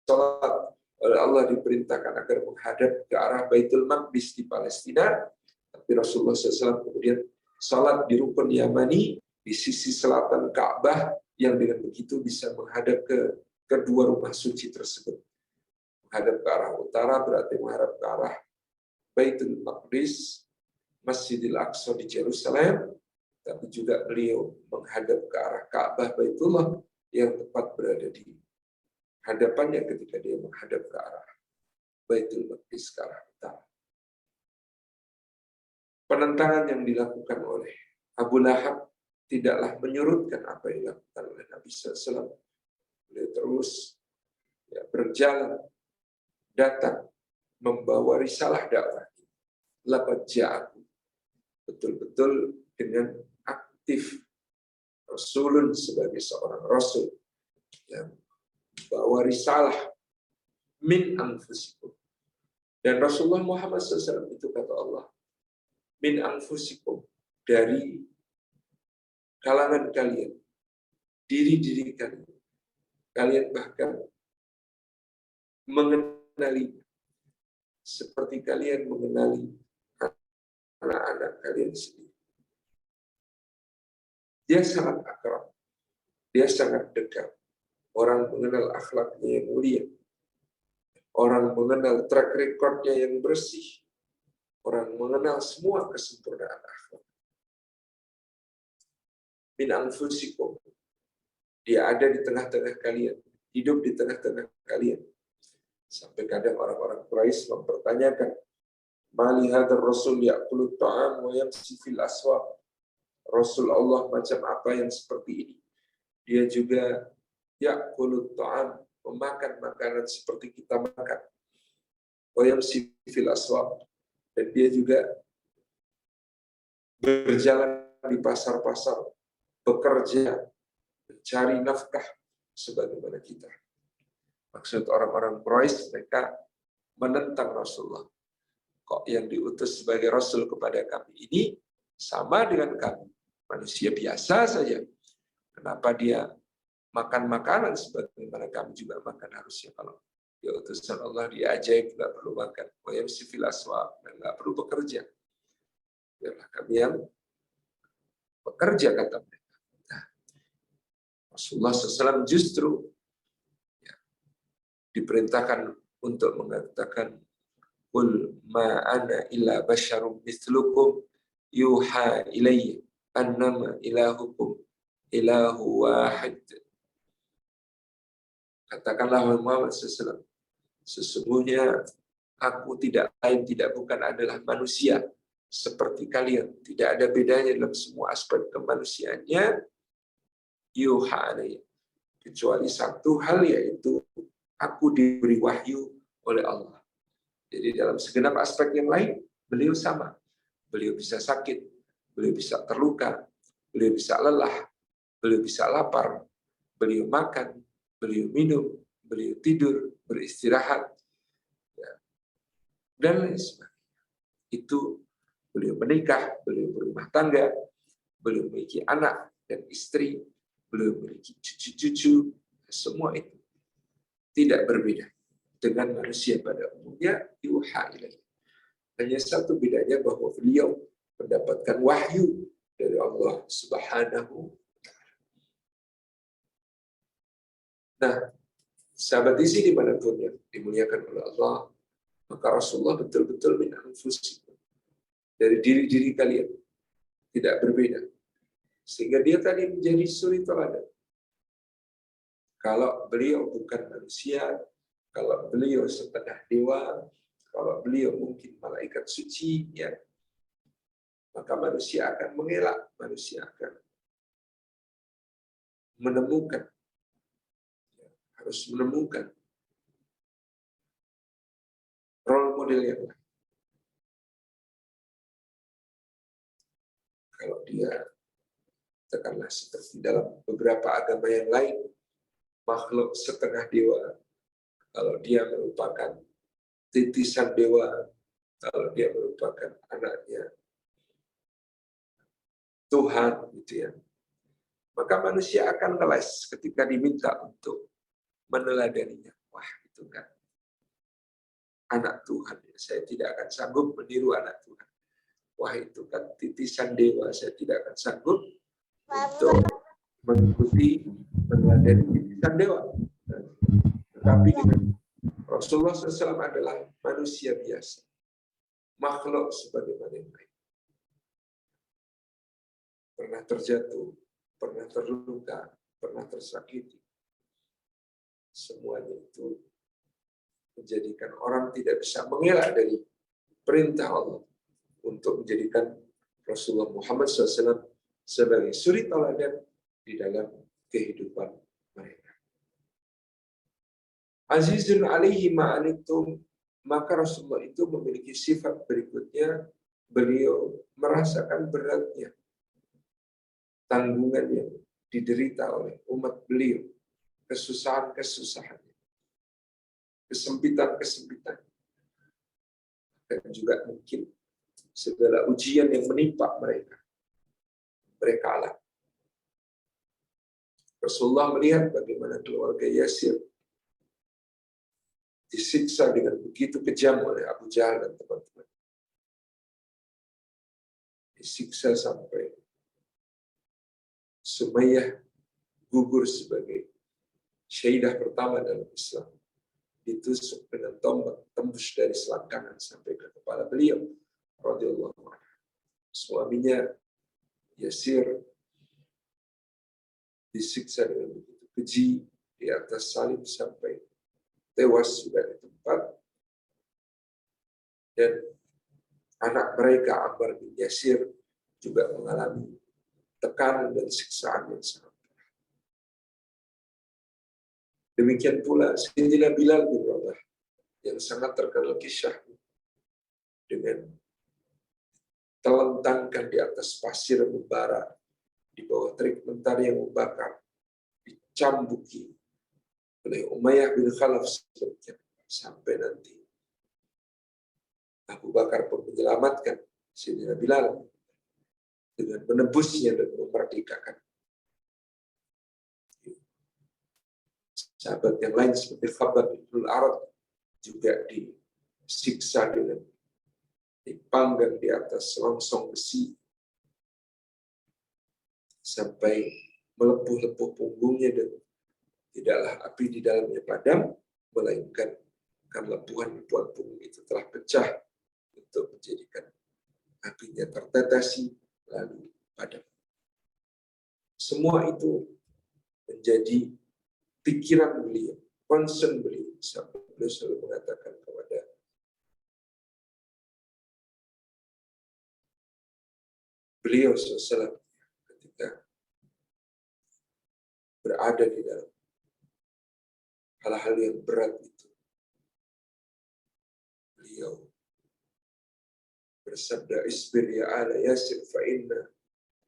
salat oleh Allah diperintahkan agar menghadap ke arah Baitul Maqdis di Palestina, tapi Rasulullah SAW kemudian salat di Rukun Yamani di sisi selatan Ka'bah, yang dengan begitu bisa menghadap ke kedua rumah suci tersebut. Menghadap ke arah utara berarti menghadap ke arah Baitul Maqdis, Masjidil Aqsa di Yerusalem, tapi juga beliau menghadap ke arah Ka'bah Baitullah yang tepat berada di hadapannya ketika dia menghadap ke arah Baitul Maqdis, ke arah utara. Penentangan yang dilakukan oleh Abu Lahab tidaklah menyurutkan apa yang dilakukan oleh Nabi SAW. Beliau terus berjalan, datang, membawa risalah dakwah. Laqad ja'akum, betul-betul dengan aktif Rasulun sebagai seorang Rasul yang membawa risalah min anfusikum. Dan Rasulullah Muhammad SAW itu kata Allah, min anfusikum, dari kalangan kalian, diri-diri kalian. Kalian bahkan mengenali seperti kalian mengenali anak-anak kalian sendiri. Dia sangat akrab, dia sangat dekat. Orang mengenal akhlaknya yang mulia, orang mengenal track recordnya yang bersih, orang mengenal semua kesempurnaan akhlak. Min anfusikum, dia ada di tengah-tengah kalian, hidup di tengah-tengah kalian. Sampai kadang orang-orang Quraisy mempertanyakan, mali hadzal rasul ya'kulu ta'am wa yamshi fil aswaq. Rasul Allah macam apa yang seperti ini? Dia juga ya'kulu ta'am, memakan makanan seperti kita makan. Wa yamshi fil aswaq, dan dia juga berjalan di pasar-pasar, bekerja, mencari nafkah sebagaimana kita. Maksud orang-orang Quraisy, mereka menentang Rasulullah. Kok yang diutus sebagai Rasul kepada kami ini sama dengan kami, manusia biasa saja. Kenapa dia makan makanan sebagaimana kami juga makan? Harusnya kalau dia utusan Allah, dia ajaib, nggak perlu makan. Wayamsi fil aswaq, nggak perlu bekerja. Biarlah kami yang bekerja, kata mereka. Nah, Rasulullah SAW justru diperintahkan untuk mengatakan, qul ma ana illa basyarum mithlukum yuha ilayya annama ilahukum ilahu wahid. Katakanlah Muhammad SAW, sesungguhnya aku tidak lain tidak bukan adalah manusia seperti kalian, tidak ada bedanya dalam semua aspek kemanusiaannya, yuha alayya, kecuali satu hal, yaitu aku diberi wahyu oleh Allah. Jadi dalam segenap aspek yang lain, beliau sama. Beliau bisa sakit, beliau bisa terluka, beliau bisa lelah, beliau bisa lapar, beliau makan, beliau minum, beliau tidur, beristirahat, ya, dan lain sebagainya. Itu beliau menikah, beliau berumah tangga, beliau memiliki anak dan istri, beliau memiliki cucu-cucu, semua itu tidak berbeda dengan manusia pada umumnya, yuha ilaih. Hanya satu bedanya bahwa beliau mendapatkan wahyu dari Allah Subhanahu wa Ta'ala. Nah, sahabat di sini dimanapun yang dimuliakan oleh Allah, maka Rasulullah betul-betul min anfusikum, dari diri-diri kalian, tidak berbeda. Sehingga dia tadi menjadi suri teladan. Kalau beliau bukan manusia, kalau beliau setengah dewa, kalau beliau mungkin malaikat suci, ya, maka manusia akan mengelak, manusia akan menemukan, ya, harus menemukan role model yang lain. Kalau dia, katakanlah seperti dalam beberapa agama yang lain, makhluk setengah dewa, kalau dia merupakan titisan dewa, kalau dia merupakan anaknya Tuhan, gitu ya, maka manusia akan ngeles ketika diminta untuk meneladaninya. Wah, itu kan anak Tuhan, saya tidak akan sanggup meniru anak Tuhan. Wah, itu kan titisan dewa, saya tidak akan sanggup untuk mengikuti meneladani titisan dewa. Tetapi Rasulullah SAW adalah manusia biasa, makhluk sebagaimana yang lain. Pernah terjatuh, pernah terluka, pernah tersakiti. Semuanya itu menjadikan orang tidak bisa mengelak dari perintah Allah untuk menjadikan Rasulullah Muhammad SAW sebagai suri teladan di dalam kehidupan mereka. Azizun alaihi ma'anitum, maka Rasulullah itu memiliki sifat berikutnya, beliau merasakan beratnya tanggungan yang diderita oleh umat beliau, kesusahan-kesusahan, kesempitan-kesempitan, dan juga mungkin segala ujian yang menimpa mereka alami. Rasulullah melihat bagaimana keluarga Yasir disiksa dengan begitu kejam oleh Abu Jahal dan teman-teman. Disiksa sampai Sumayyah gugur sebagai syahidah pertama dalam Islam. Ditusuk dengan tombak tembus dari selangkangan sampai ke kepala beliau radhiyallahu anhu. Suaminya Yasir disiksa dengan begitu keji di atas salib sampai tewas juga di tempat, dan anak mereka Ammar bin Yasir juga mengalami tekanan dan siksaan yang sangat berat. Demikian pula Sayyidina Bilal bin Rabah yang sangat terkenal kisahnya, dengan telentangkan di atas pasir membara di bawah terik mentari yang membakar, dicambuki oleh Umayyah bin Khalaf sampai nanti Abu Bakar pun menyelamatkan Sayyidina Bilal dengan menebusnya dan memerdekakan. Sahabat yang lain seperti Khabbab bin Arad juga disiksa dengan dipanggang di atas selongsong besi sampai melepuh-lepuh punggungnya, dan tidaklah api di dalamnya padam, melainkan karena lepuhan-lepuhan punggung itu telah pecah untuk menjadikan apinya tertetesi lalu padam. Semua itu menjadi pikiran beliau, concern beliau, sampai beliau selalu mengatakan kepada beliau SAW ketika berada di dalam hal-hal yang berat itu. Beliau bersabda, "Isbir ya ala Yasir fa inna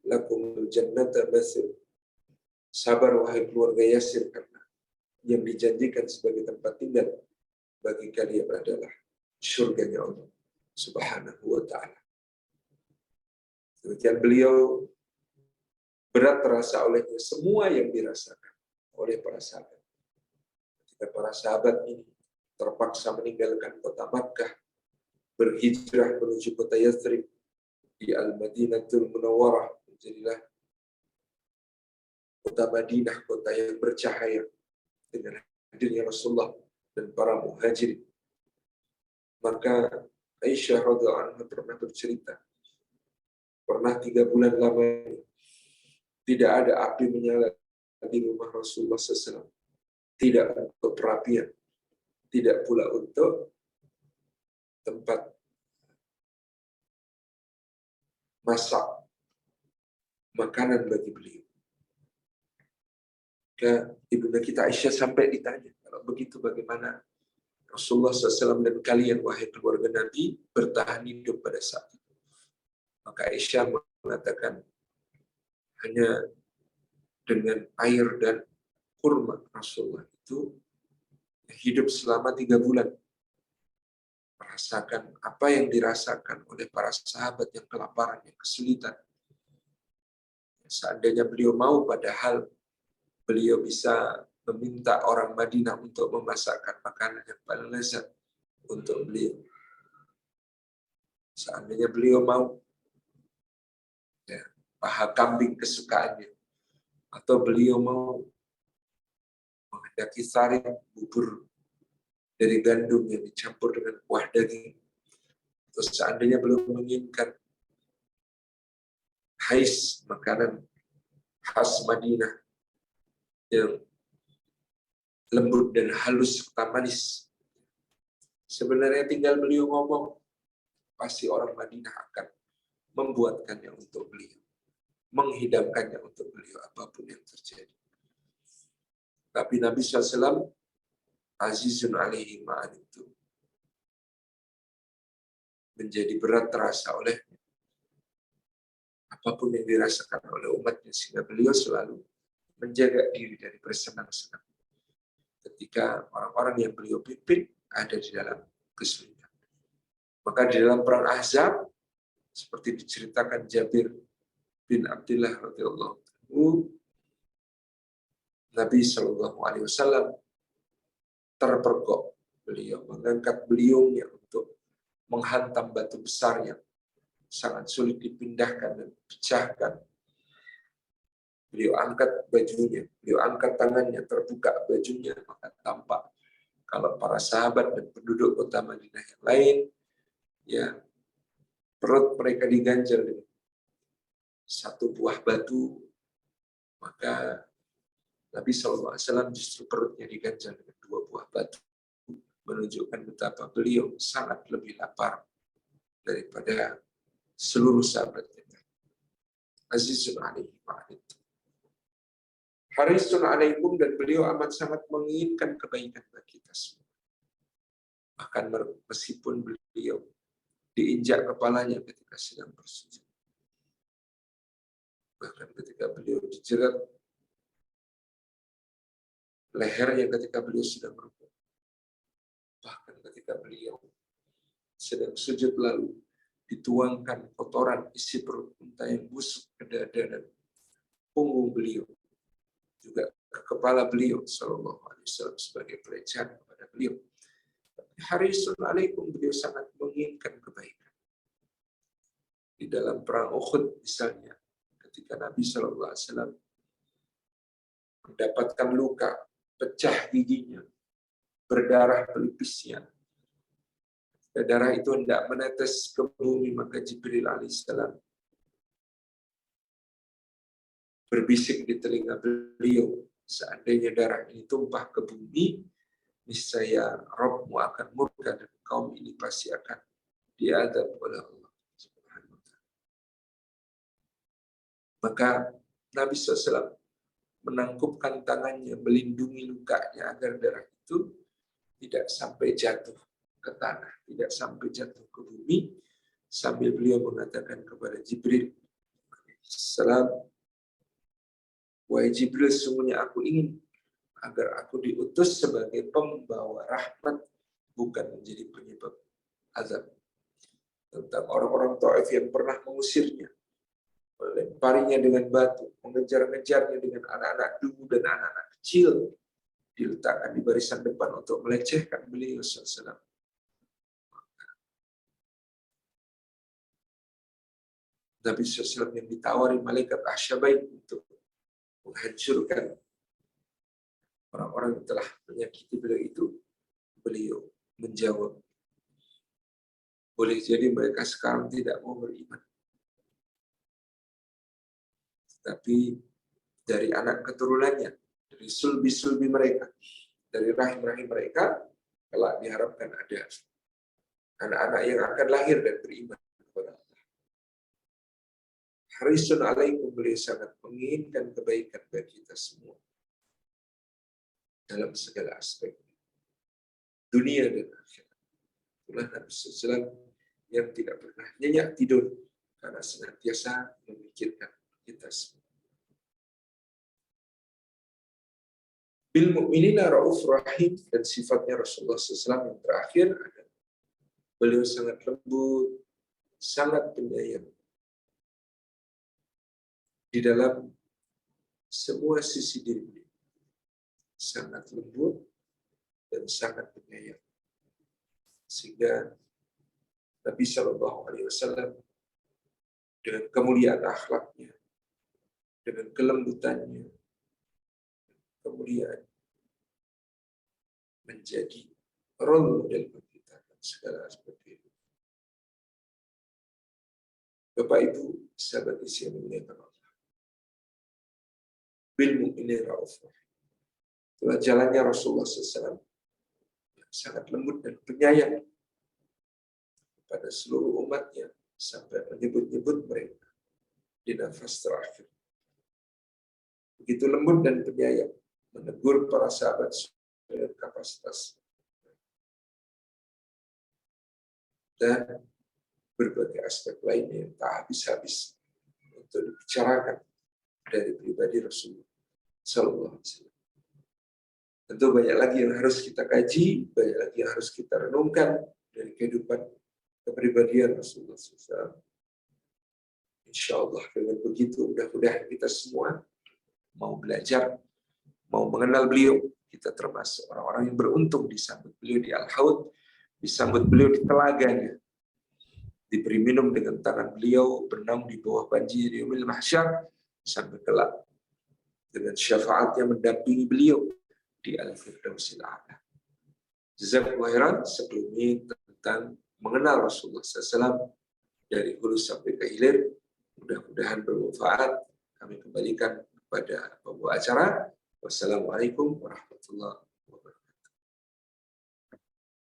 lakumul jannata mathil." Sabar wahai keluarga Yasir, karena yang dijanjikan sebagai tempat tinggal bagi kalian adalah surganya Allah Subhanahu wa ta'ala. Demikian beliau, berat terasa olehnya semua yang dirasakan oleh para sahabat. Ketika para sahabat ini terpaksa meninggalkan kota Makkah, berhijrah menuju kota Yathrib di Al-Madinatul Munawwarah, menjadilah kota Madinah, kota yang bercahaya dengan hadirnya Rasulullah dan para muhajirin. Maka Aisyah radhiyallahu anha pernah bercerita, pernah 3 bulan lamanya tidak ada api menyala di rumah Rasulullah SAW. Tidak untuk perapian, tidak pula untuk tempat masak makanan bagi beliau. Maka ibunda kita Aisyah sampai ditanya, kalau begitu bagaimana Rasulullah SAW dan kalian, wahai keluarga Nabi, bertahan hidup pada saat itu? Maka Aisyah mengatakan, hanya dengan air dan kurma Rasulullah itu hidup selama 3 bulan. Merasakan apa yang dirasakan oleh para sahabat yang kelaparan, yang kesulitan. Seandainya beliau mau, padahal beliau bisa meminta orang Madinah untuk memasakkan makanan yang paling lezat untuk beliau. Seandainya beliau mau, ya, paha kambing kesukaannya, atau beliau mau menghendaki sari bubur dari gandum yang dicampur dengan kuah daging, atau seandainya beliau menginginkan hais, makanan khas Madinah yang lembut dan halus serta manis, sebenarnya tinggal beliau ngomong, pasti orang Madinah akan membuatkannya untuk beliau, menghidangkannya untuk beliau apapun yang terjadi. Tapi Nabi SAW azizun alaihi ma'anitu, menjadi berat terasa oleh apapun yang dirasakan oleh umatnya, sehingga beliau selalu menjaga diri dari bersenang-senang ketika orang-orang yang beliau pimpin ada di dalam kesulitan. Maka di dalam perang Ahzab, seperti diceritakan Jabir bin Abdullah radhiyallahu anhu, Nabi Shallallahu Alaihi Wasallam terpergok, beliau mengangkat beliaunya untuk menghantam batu besar yang sangat sulit dipindahkan dan pecahkan. Beliau angkat bajunya, beliau angkat tangannya, terbuka bajunya, maka tampak kalau para sahabat dan penduduk kota Madinah yang lain, ya, perut mereka diganjal dengan satu buah batu, maka Nabi SAW justru perutnya diganjal dengan 2 buah batu, menunjukkan betapa beliau sangat lebih lapar daripada seluruh sahabat kita. Azizun alaihi ma'anitu, harisun alaikum, dan beliau amat sangat menginginkan kebaikan bagi kita semua. Bahkan meskipun beliau diinjak kepalanya ketika sedang bersujud, bahkan ketika beliau dijerat lehernya ketika beliau sedang merukuk, bahkan ketika beliau sedang sujud lalu dituangkan kotoran isi perut unta yang busuk ke dada dan punggung beliau, juga ke kepala beliau Sallallahu Alaihi Wasallam sebagai pelecehan kepada beliau. Harisun alaikum, beliau sangat menginginkan kebaikan. Di dalam perang Uhud misalnya, ketika Nabi Sallallahu Alaihi Wasallam mendapatkan luka, pecah giginya, berdarah pelipisnya, darah itu hendak menetes ke bumi, maka Jibril alaihissalam berbisik di telinga beliau, seandainya darah ini tumpah ke bumi, niscaya Rabbmu akan murka dan kaum ini pasti akan diazab oleh Allah Subhanahu wa Ta'ala. Maka Nabi SAW menangkupkan tangannya, melindungi lukanya agar darah itu tidak sampai jatuh ke tanah, tidak sampai jatuh ke bumi, sambil beliau mengatakan kepada Jibril, "Salam, wahai Jibril, sesungguhnya aku ingin agar aku diutus sebagai pembawa rahmat, bukan menjadi penyebab azab." Tentang orang-orang Taif yang pernah mengusirnya, melemparinya dengan batu, mengejar-ngejarnya dengan anak-anak dulu dan anak-anak kecil, diletakkan di barisan depan untuk melecehkan beliau SAW. Nabi SAW yang ditawari malaikat Ahsyabain untuk menghancurkan orang-orang yang telah menyakiti beliau itu, beliau menjawab, boleh jadi mereka sekarang tidak mau beriman, tapi dari anak keturunannya, dari sulbi-sulbi mereka, dari rahim-rahim mereka, kelak diharapkan ada anak-anak yang akan lahir dan beriman kepada Allah. Harisun alaikum, beliau sangat menginginkan kebaikan bagi kita semua dalam segala aspek dunia dan akhirat. Itulah Nabi SAW yang tidak pernah nyenyak tidur karena senantiasa memikirkan kita semua. Bil mu'minina rauf rahim, dan sifatnya Rasulullah SAW yang terakhir adalah beliau sangat lembut, sangat penyayang di dalam semua sisi diri beliau. Sangat lembut dan sangat penyayang. Sehingga Nabi SAW dengan kemuliaan akhlaknya, dengan kelembutannya, kemuliaan menjadi role model bagi kita dalam segala aspek hidup. Bapak Ibu, sahabat isi yang dimuliakan Allah, bil mu'minin rauf rahim. Itulah jalannya Rasulullah SAW yang sangat lembut dan penyayang pada seluruh umatnya sampai menyebut-nyebut mereka di nafas terakhir. Begitu lembut dan penyayang menegur para sahabat dengan kapasitas dan berbagai aspek lainnya yang tak habis-habis untuk dibicarakan dari pribadi Rasulullah Sallallahu Alaihi Wasallam. Tentu banyak lagi yang harus kita kaji, banyak lagi yang harus kita renungkan dari kehidupan kepribadian Rasulullah SAW. Insya Allah dengan begitu mudah-mudahan kita semua mau belajar, mau mengenal beliau, kita termasuk orang-orang yang beruntung disambut beliau di Al-Haud, disambut beliau di telaganya, diberi minum dengan tangan beliau, berenang di bawah banjir di Yaumil Mahsyar, sampai kelak dengan syafaatnya mendampingi beliau di Al-Firdausil A'la. Jazakumullah khairan. Sebelumnya tentang mengenal Rasulullah SAW dari hulu sampai ke hilir, mudah-mudahan bermanfaat. Kami kembalikan kepada pembawa acara. Wassalamualaikum warahmatullahi wabarakatuh.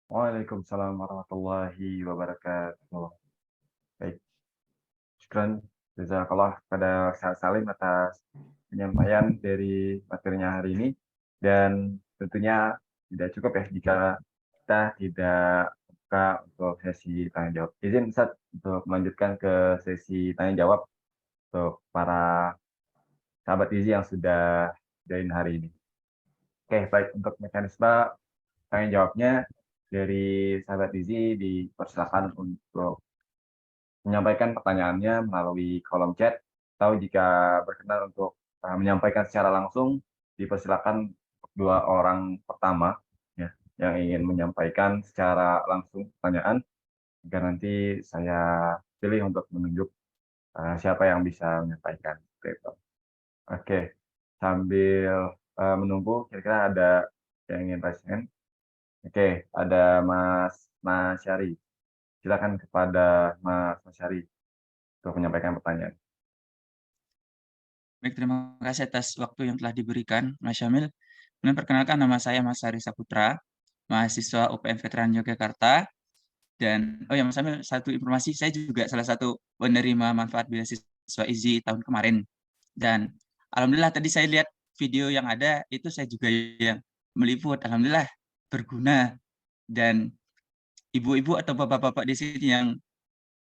Waalaikumsalam warahmatullahi wabarakatuh. Baik, syukran jazakallah pada Ustaz Salim atas penyampaian dari materinya hari ini, dan tentunya tidak cukup ya jika kita tidak buka untuk sesi tanya jawab. Izin Ustaz untuk melanjutkan ke sesi tanya jawab untuk para sahabat Izi yang sudah join hari ini. Oke, baik, untuk mekanisme tanya jawabnya dari sahabat Izi dipersilakan untuk menyampaikan pertanyaannya melalui kolom chat, atau jika berkenan untuk menyampaikan secara langsung, dipersilakan dua orang pertama ya, yang ingin menyampaikan secara langsung pertanyaan, agar nanti saya pilih untuk menunjuk siapa yang bisa menyampaikan. Oke, sambil menunggu, kira-kira ada yang ingin raise hand. Oke, ada Mas Syari. Silakan kepada Mas Syari untuk menyampaikan pertanyaan. Baik, terima kasih atas waktu yang telah diberikan, Mas Syamil. Kemudian perkenalkan, nama saya Mas Hari Saputra, mahasiswa UPN Veteran Yogyakarta. Dan, oh ya Mas Syamil, satu informasi, saya juga salah satu penerima manfaat beasiswa IZI tahun kemarin. Dan alhamdulillah tadi saya lihat video yang ada, itu saya juga yang meliput. Alhamdulillah berguna, dan ibu-ibu atau bapak-bapak di sini yang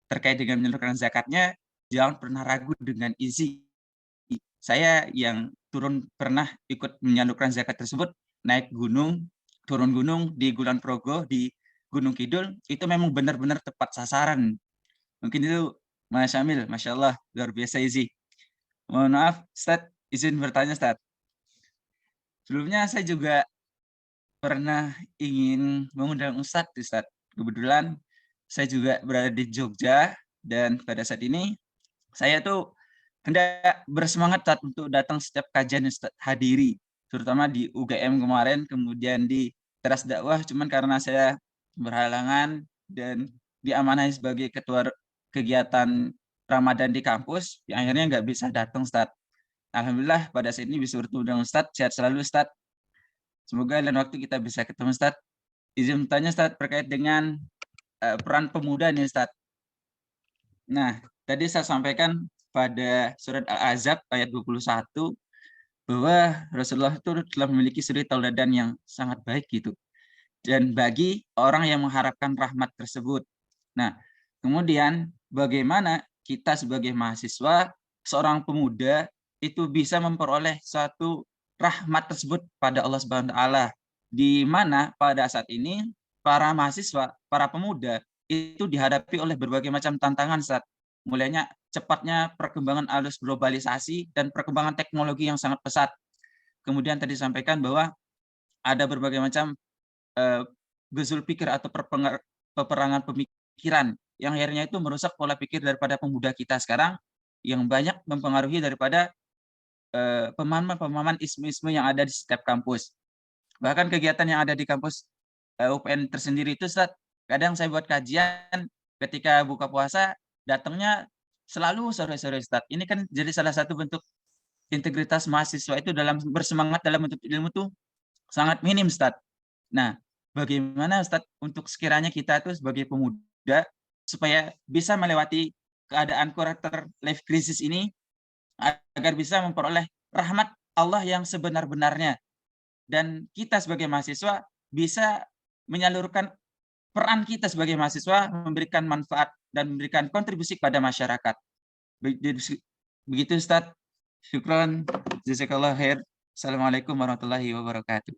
terkait dengan menyalurkan zakatnya, jangan pernah ragu dengan izin. Saya yang pernah ikut menyalurkan zakat tersebut, naik gunung, turun gunung di Kulon Progo, di Gunung Kidul, itu memang benar-benar tepat sasaran. Mungkin itu Mas Syamil, Masya Allah, luar biasa Izi. Mohon maaf, Ustadz, izin bertanya, Ustadz. Sebelumnya saya juga pernah ingin mengundang Ustadz. Kebetulan saya juga berada di Jogja, dan pada saat ini saya tuh hendak bersemangat Ustadz untuk datang setiap kajian yang Ustadz hadiri, terutama di UGM kemarin, kemudian di teras dakwah, cuman karena saya berhalangan dan diamanahi sebagai ketua kegiatan Ramadan di kampus, yang akhirnya nggak bisa datang Ustadz. Alhamdulillah pada saat ini bisa bertemu dengan Ustadz, sehat selalu Ustadz. Semoga lain waktu kita bisa ketemu Ustadz. Izin bertanya Ustadz terkait dengan peran pemuda nih Ustadz. Nah, tadi saya sampaikan pada surat Al-Ahzab ayat 21 bahwa Rasulullah itu telah memiliki suri tauladan yang sangat baik gitu. Dan bagi orang yang mengharapkan rahmat tersebut. Nah, kemudian bagaimana kita sebagai mahasiswa, seorang pemuda itu bisa memperoleh suatu rahmat tersebut pada Allah Subhanahu wa taala, di mana pada saat ini para mahasiswa, para pemuda itu dihadapi oleh berbagai macam tantangan saat mulainya cepatnya perkembangan arus globalisasi dan perkembangan teknologi yang sangat pesat. Kemudian tadi disampaikan bahwa ada berbagai macam guzul pikir atau peperangan pemikiran yang akhirnya itu merusak pola pikir daripada pemuda kita sekarang, yang banyak mempengaruhi daripada pemahaman-pemahaman isme-isme yang ada di setiap kampus. Bahkan kegiatan yang ada di kampus UPN tersendiri itu, Ustaz, kadang saya buat kajian ketika buka puasa, datangnya selalu sore-sore, Ustaz. Ini kan jadi salah satu bentuk integritas mahasiswa itu dalam bersemangat dalam menuntut ilmu tuh sangat minim, Ustaz. Nah, bagaimana Ustaz untuk sekiranya kita tuh sebagai pemuda supaya bisa melewati keadaan quarter life crisis ini agar bisa memperoleh rahmat Allah yang sebenar-benarnya, dan kita sebagai mahasiswa bisa menyalurkan peran kita sebagai mahasiswa, memberikan manfaat dan memberikan kontribusi kepada masyarakat. Begitu Ustaz. Syukran. Jazakallah khair. Assalamualaikum warahmatullahi wabarakatuh.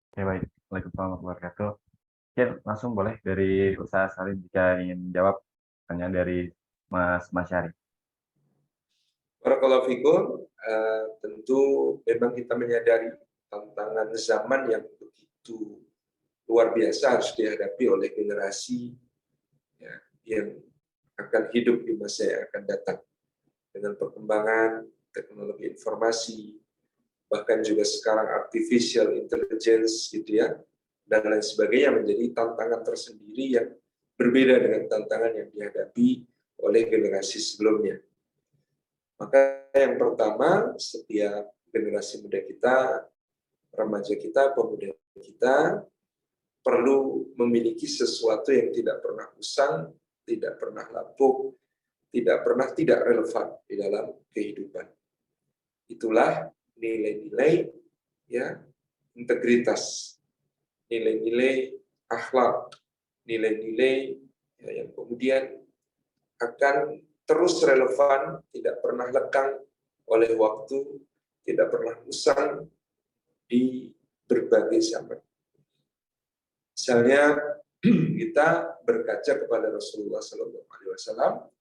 Oke, baik. Waalaikumsalam warahmatullahi wabarakatuh. Oke, langsung boleh dari Ustaz Salim jika ingin jawab pertanyaan dari Mas Syari. Barakallahu fikum. Tentu memang kita menyadari tantangan zaman yang begitu luar biasa harus dihadapi oleh generasi ya, yang akan hidup di masa yang akan datang, dengan perkembangan teknologi informasi, bahkan juga sekarang artificial intelligence gitu ya, dan lain sebagainya, menjadi tantangan tersendiri yang berbeda dengan tantangan yang dihadapi oleh generasi sebelumnya. Maka yang pertama, setiap generasi muda kita, remaja kita, pemuda kita, perlu memiliki sesuatu yang tidak pernah usang, tidak pernah lapuk, tidak pernah tidak relevan di dalam kehidupan. Itulah nilai-nilai ya, integritas, nilai-nilai akhlak, nilai-nilai ya, yang kemudian akan terus relevan, tidak pernah lekang oleh waktu, tidak pernah usang di berbagai zaman. Misalnya kita berkaca kepada Rasulullah SAW,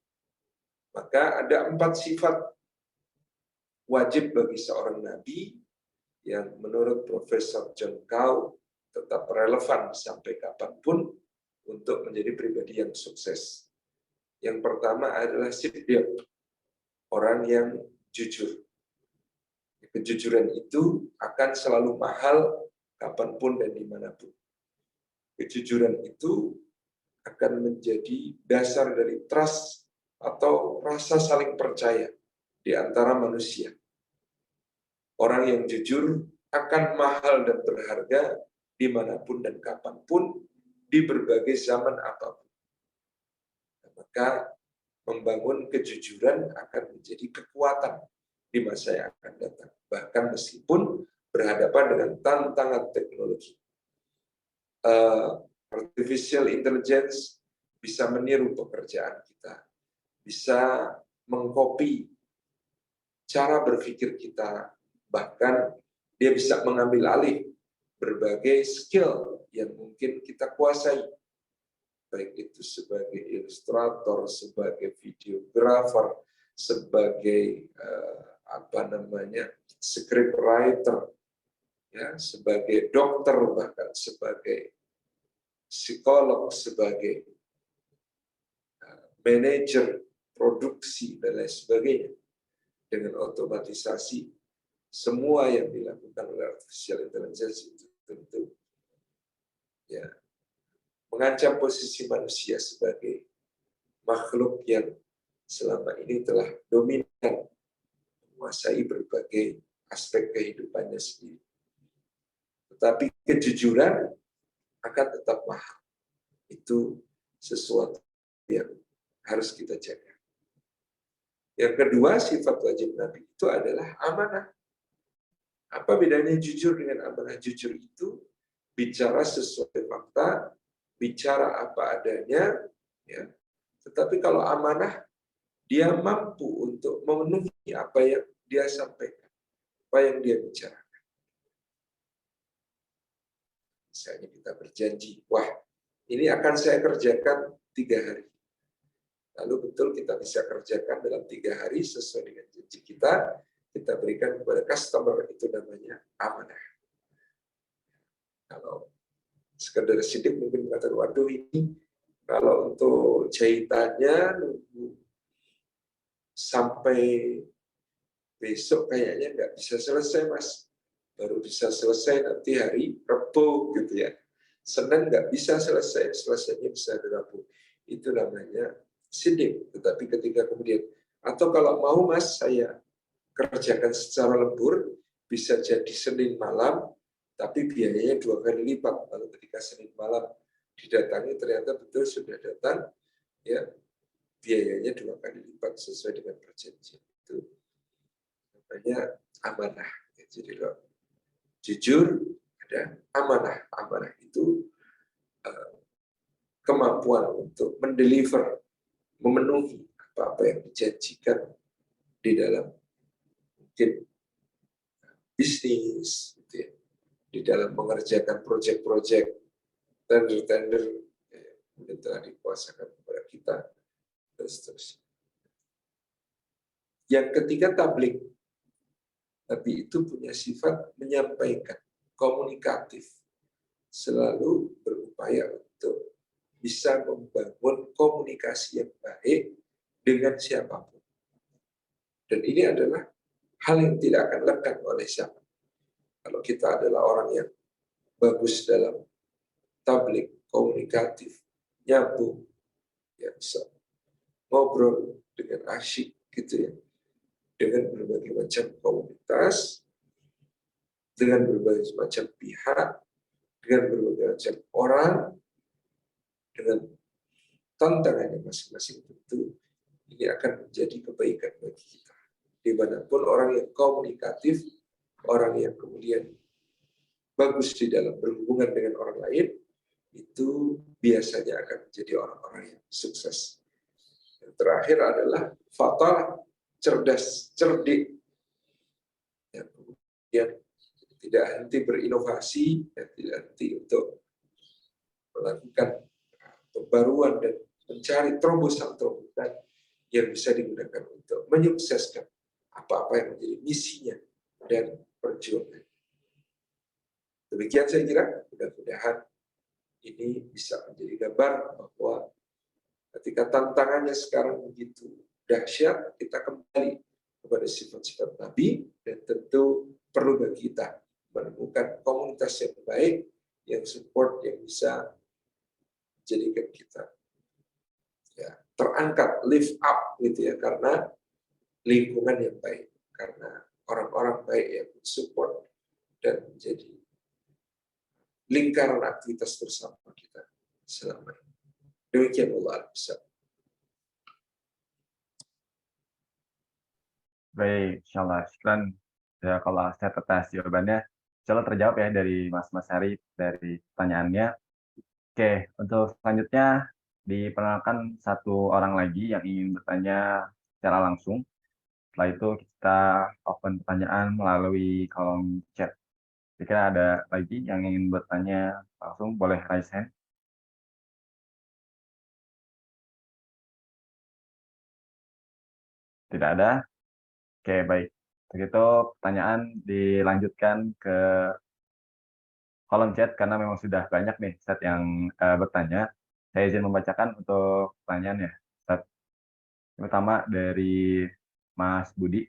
maka ada 4 sifat wajib bagi seorang nabi yang menurut Profesor John Cao tetap relevan sampai kapanpun untuk menjadi pribadi yang sukses. Yang pertama adalah siddiq, orang yang jujur. Kejujuran itu akan selalu mahal kapanpun dan dimanapun. Kejujuran itu akan menjadi dasar dari trust atau rasa saling percaya di antara manusia. Orang yang jujur akan mahal dan berharga dimanapun dan kapanpun, di berbagai zaman apapun. Maka membangun kejujuran akan menjadi kekuatan di masa yang akan datang. Bahkan meskipun berhadapan dengan tantangan teknologi. Artificial intelligence bisa meniru pekerjaan kita, bisa mengcopy cara berpikir kita, bahkan dia bisa mengambil alih berbagai skill yang mungkin kita kuasai, baik itu sebagai ilustrator, sebagai videographer, sebagai script writer, ya, sebagai dokter, bahkan sebagai psikolog, sebagai manajer produksi dan lain sebagainya. Dengan otomatisasi semua yang dilakukan oleh artificial intelligence itu tentu ya mengancam posisi manusia sebagai makhluk yang selama ini telah dominan menguasai berbagai aspek kehidupannya sendiri. Tetapi kejujuran akan tetap mahal. Itu sesuatu yang harus kita jaga. Yang kedua, sifat wajib Nabi itu adalah amanah. Apa bedanya jujur dengan amanah? Jujur itu bicara sesuai fakta, bicara apa adanya, ya. Tetapi kalau amanah, dia mampu untuk memenuhi apa yang dia sampaikan, apa yang dia bicarakan. Misalnya kita berjanji, wah ini akan saya kerjakan 3 hari. Lalu betul kita bisa kerjakan dalam 3 hari sesuai dengan janji kita berikan kepada customer, itu namanya amanah. Kalau sekedar sidik mungkin mengatakan, waduh ini kalau untuk jahitannya nunggu sampai besok kayaknya nggak bisa selesai mas, baru bisa selesai nanti hari Rabu gitu ya. Senin nggak bisa selesai, selesainya bisa hari Rabu. Itu namanya sidik. Tetapi ketika kemudian, atau kalau mau mas saya kerjakan secara lembur, bisa jadi Senin malam, tapi biayanya 2 kali lipat. Lalu ketika Senin malam didatangi ternyata betul sudah datang, ya biayanya 2 kali lipat sesuai dengan perjanjian. Itu namanya amanah. Jadi loh, jujur ada amanah. Amanah itu kemampuan untuk mendeliver, memenuhi apa-apa yang dijanjikan di dalam mungkin bisnis, gitu ya, di dalam mengerjakan proyek-proyek, tender-tender yang telah dikuasakan kepada kita, dan seterusnya. Yang ketiga, tabligh. Tapi itu punya sifat menyampaikan, komunikatif, selalu berupaya untuk bisa membangun komunikasi yang baik dengan siapapun. Dan ini adalah hal yang tidak akan lekang oleh siapa. Kalau kita adalah orang yang bagus dalam tabligh, komunikatif, nyambung, ya bisa ngobrol dengan asyik gitu ya, dengan berbagai macam komunitas, dengan berbagai macam pihak, dengan berbagai macam orang, dengan tantangannya masing-masing, tentu ini akan menjadi kebaikan bagi kita. Dimanapun orang yang komunikatif, orang yang kemudian bagus di dalam berhubungan dengan orang lain, itu biasanya akan menjadi orang-orang yang sukses. Yang terakhir adalah fatal, cerdas, cerdik, yang kemudian tidak henti berinovasi, dan tidak henti untuk melakukan pembaruan dan mencari terobosan-terobosan yang bisa digunakan untuk menyukseskan apa-apa yang menjadi misinya dan perjuangan. Demikian saya kira, mudah-mudahan ini bisa menjadi gambar bahwa ketika tantangannya sekarang begitu dahsyat, kita kembali kepada sifat-sifat Nabi, dan tentu perlu bagi kita menemukan komunitas yang baik, yang support, yang bisa menjadikan kita ya terangkat, lift up gitu ya, karena lingkungan yang baik, karena orang-orang baik yang support dan menjadi lingkaran aktivitas bersama kita selama ini. Demikian Allah Al-Bisab. Baik, insyaallah. Syukran ya kalau saya atas jawabannya. Insyaallah terjawab ya dari Mas Hari dari pertanyaannya. Oke, untuk selanjutnya diperkenalkan satu orang lagi yang ingin bertanya secara langsung. Setelah itu kita open pertanyaan melalui kolom chat. Jika ada lagi yang ingin bertanya langsung, boleh raise hand. Tidak ada? Oke, baik. Begitu pertanyaan dilanjutkan ke kolom chat karena memang sudah banyak nih Ustadz yang bertanya. Saya izin membacakan untuk pertanyaannya. Ustadz. Yang pertama dari Mas Budi.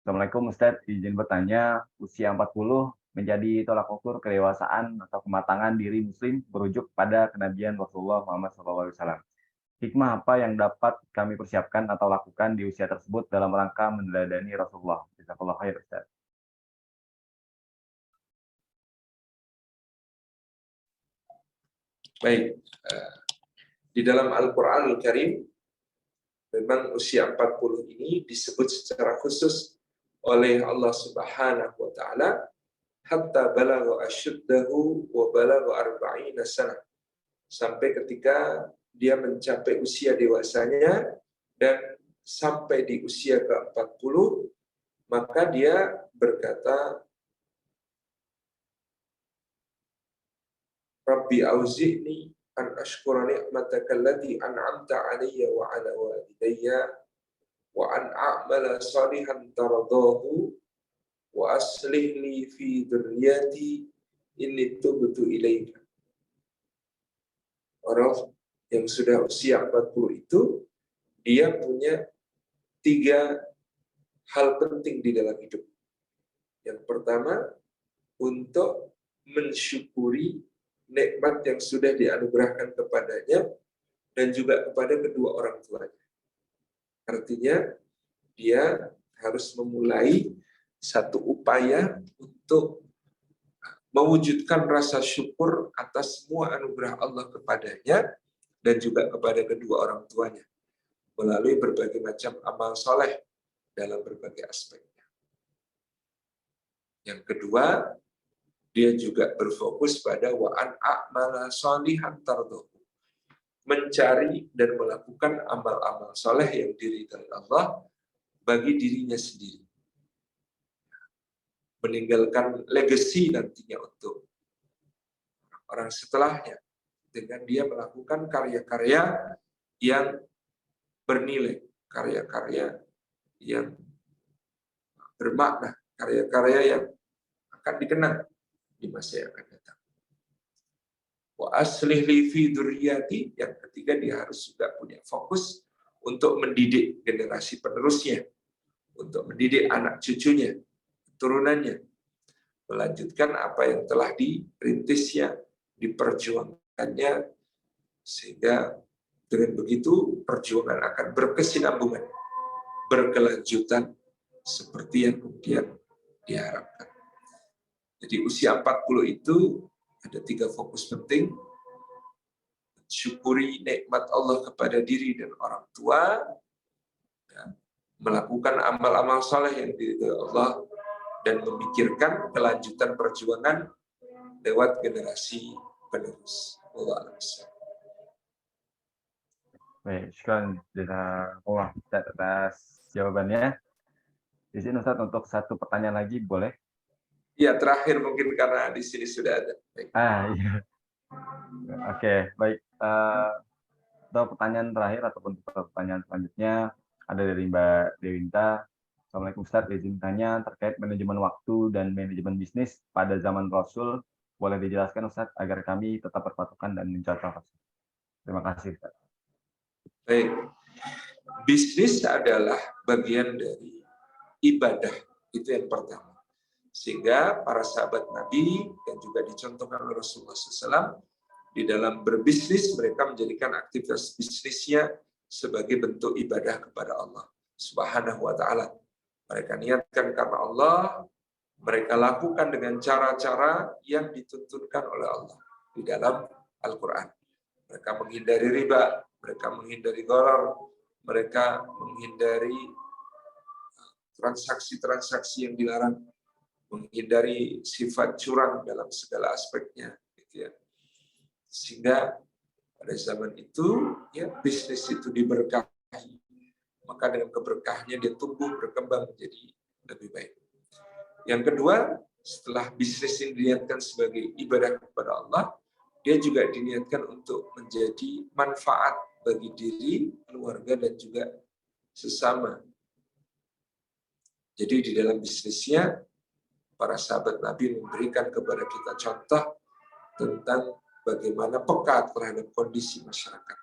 Assalamualaikum Ustadz, izin bertanya, usia 40 menjadi tolak ukur kedewasaan atau kematangan diri muslim berujuk pada kenabian Rasulullah Muhammad SAW. Hikmah apa yang dapat kami persiapkan atau lakukan di usia tersebut dalam rangka meneladani Rasulullah? Jazakallahu khair Ustaz. Baik, di dalam Al-Quranul Karim, memang usia 40 ini disebut secara khusus oleh Allah Subhanahu wa Ta'ala, hatta balagha asyuddahu wa balagha arba'ina sanah, sampai ketika dia mencapai usia dewasanya dan sampai di usia ke-40, maka dia berkata, Rabbi auzi'ni an ashkura ni'mataka allati an'amta 'alayya wa 'ala walidayya wa an a'mala salihan taradahu wa aslih li fi dzurriyyati inni tubtu ilaika. Orang yang sudah usia 40 itu, dia punya 3 hal penting di dalam hidup. Yang pertama, untuk mensyukuri nikmat yang sudah dianugerahkan kepadanya dan juga kepada kedua orang tuanya. Artinya, dia harus memulai satu upaya untuk mewujudkan rasa syukur atas semua anugerah Allah kepadanya dan juga kepada kedua orang tuanya melalui berbagai macam amal soleh dalam berbagai aspeknya. Yang kedua, dia juga berfokus pada wa'an a'mala sholihan tardahu, mencari dan melakukan amal-amal soleh yang diridhai Allah bagi dirinya sendiri, meninggalkan legacy nantinya untuk orang setelahnya dengan dia melakukan karya-karya yang bernilai, karya-karya yang bermakna, karya-karya yang akan dikenang di masa yang akan datang. Wa aslih li fi dzurriyyati, yang ketiga dia harus juga punya fokus untuk mendidik generasi penerusnya, untuk mendidik anak cucunya, turunannya, melanjutkan apa yang telah dirintisnya, diperjuangkannya, sehingga dengan begitu perjuangan akan berkesinambungan, berkelanjutan seperti yang kemudian diharapkan. Jadi usia 40 itu ada 3 fokus penting: syukuri nikmat Allah kepada diri dan orang tua, dan melakukan amal-amal saleh yang diridhai Allah, dan memikirkan kelanjutan perjuangan lewat generasi penerus. Allah Alhamdulillah. Baik, syukran jazakallah Ustaz atas jawabannya. Izin Ustaz untuk satu pertanyaan lagi, boleh? Ya, terakhir mungkin karena di sini sudah ada. Baik. Iya. Oke, baik. Untuk pertanyaan terakhir ataupun pertanyaan selanjutnya ada dari Mbak Dewinta. Assalamualaikum Ustaz, izin tanya terkait manajemen waktu dan manajemen bisnis pada zaman Rasul. Boleh dijelaskan Ustaz agar kami tetap berpatokan dan mencontoh Rasul. Terima kasih Ustaz. Baik. Bisnis adalah bagian dari ibadah, itu yang pertama. Sehingga para sahabat Nabi yang juga dicontohkan oleh Rasulullah SAW, di dalam berbisnis mereka menjadikan aktivitas bisnisnya sebagai bentuk ibadah kepada Allah Subhanahu wa Ta'ala. Mereka niatkan karena Allah mereka lakukan dengan cara-cara yang dituntunkan oleh Allah di dalam Al-Quran. Mereka menghindari riba, mereka menghindari gharar, mereka menghindari transaksi-transaksi yang dilarang, menghindari sifat curang dalam segala aspeknya, gitu ya. Sehingga pada zaman itu, ya bisnis itu diberkahi, maka dengan keberkahnya dia tumbuh berkembang menjadi lebih baik. Yang kedua, setelah bisnis ini diniatkan sebagai ibadah kepada Allah, dia juga diniatkan untuk menjadi manfaat bagi diri, keluarga, dan juga sesama. Jadi di dalam bisnisnya, para sahabat Nabi memberikan kepada kita contoh tentang bagaimana peka terhadap kondisi masyarakat.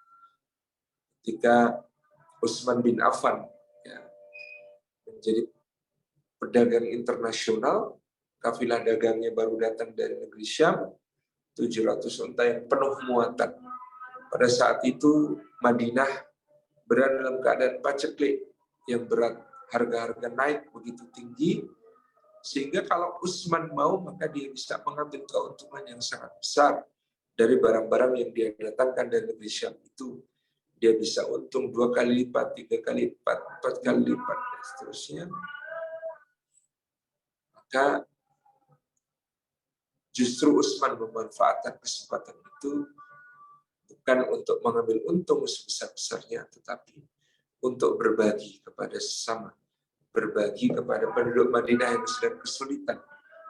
Ketika Utsman bin Affan ya, menjadi pedagang internasional, kafilah dagangnya baru datang dari negeri Syam, 700 unta yang penuh muatan. Pada saat itu Madinah berada dalam keadaan paceklik yang berat, harga-harga naik begitu tinggi, sehingga kalau Utsman mau maka dia bisa mengambil keuntungan yang sangat besar dari barang-barang yang dia datangkan dari negeri Syam itu. Dia bisa untung 2 kali lipat, 3 kali lipat, 4 kali lipat, dan seterusnya. Maka justru Utsman memanfaatkan kesempatan itu bukan untuk mengambil untung sebesar-besarnya, tetapi untuk berbagi kepada sesama, berbagi kepada penduduk Madinah yang sedang kesulitan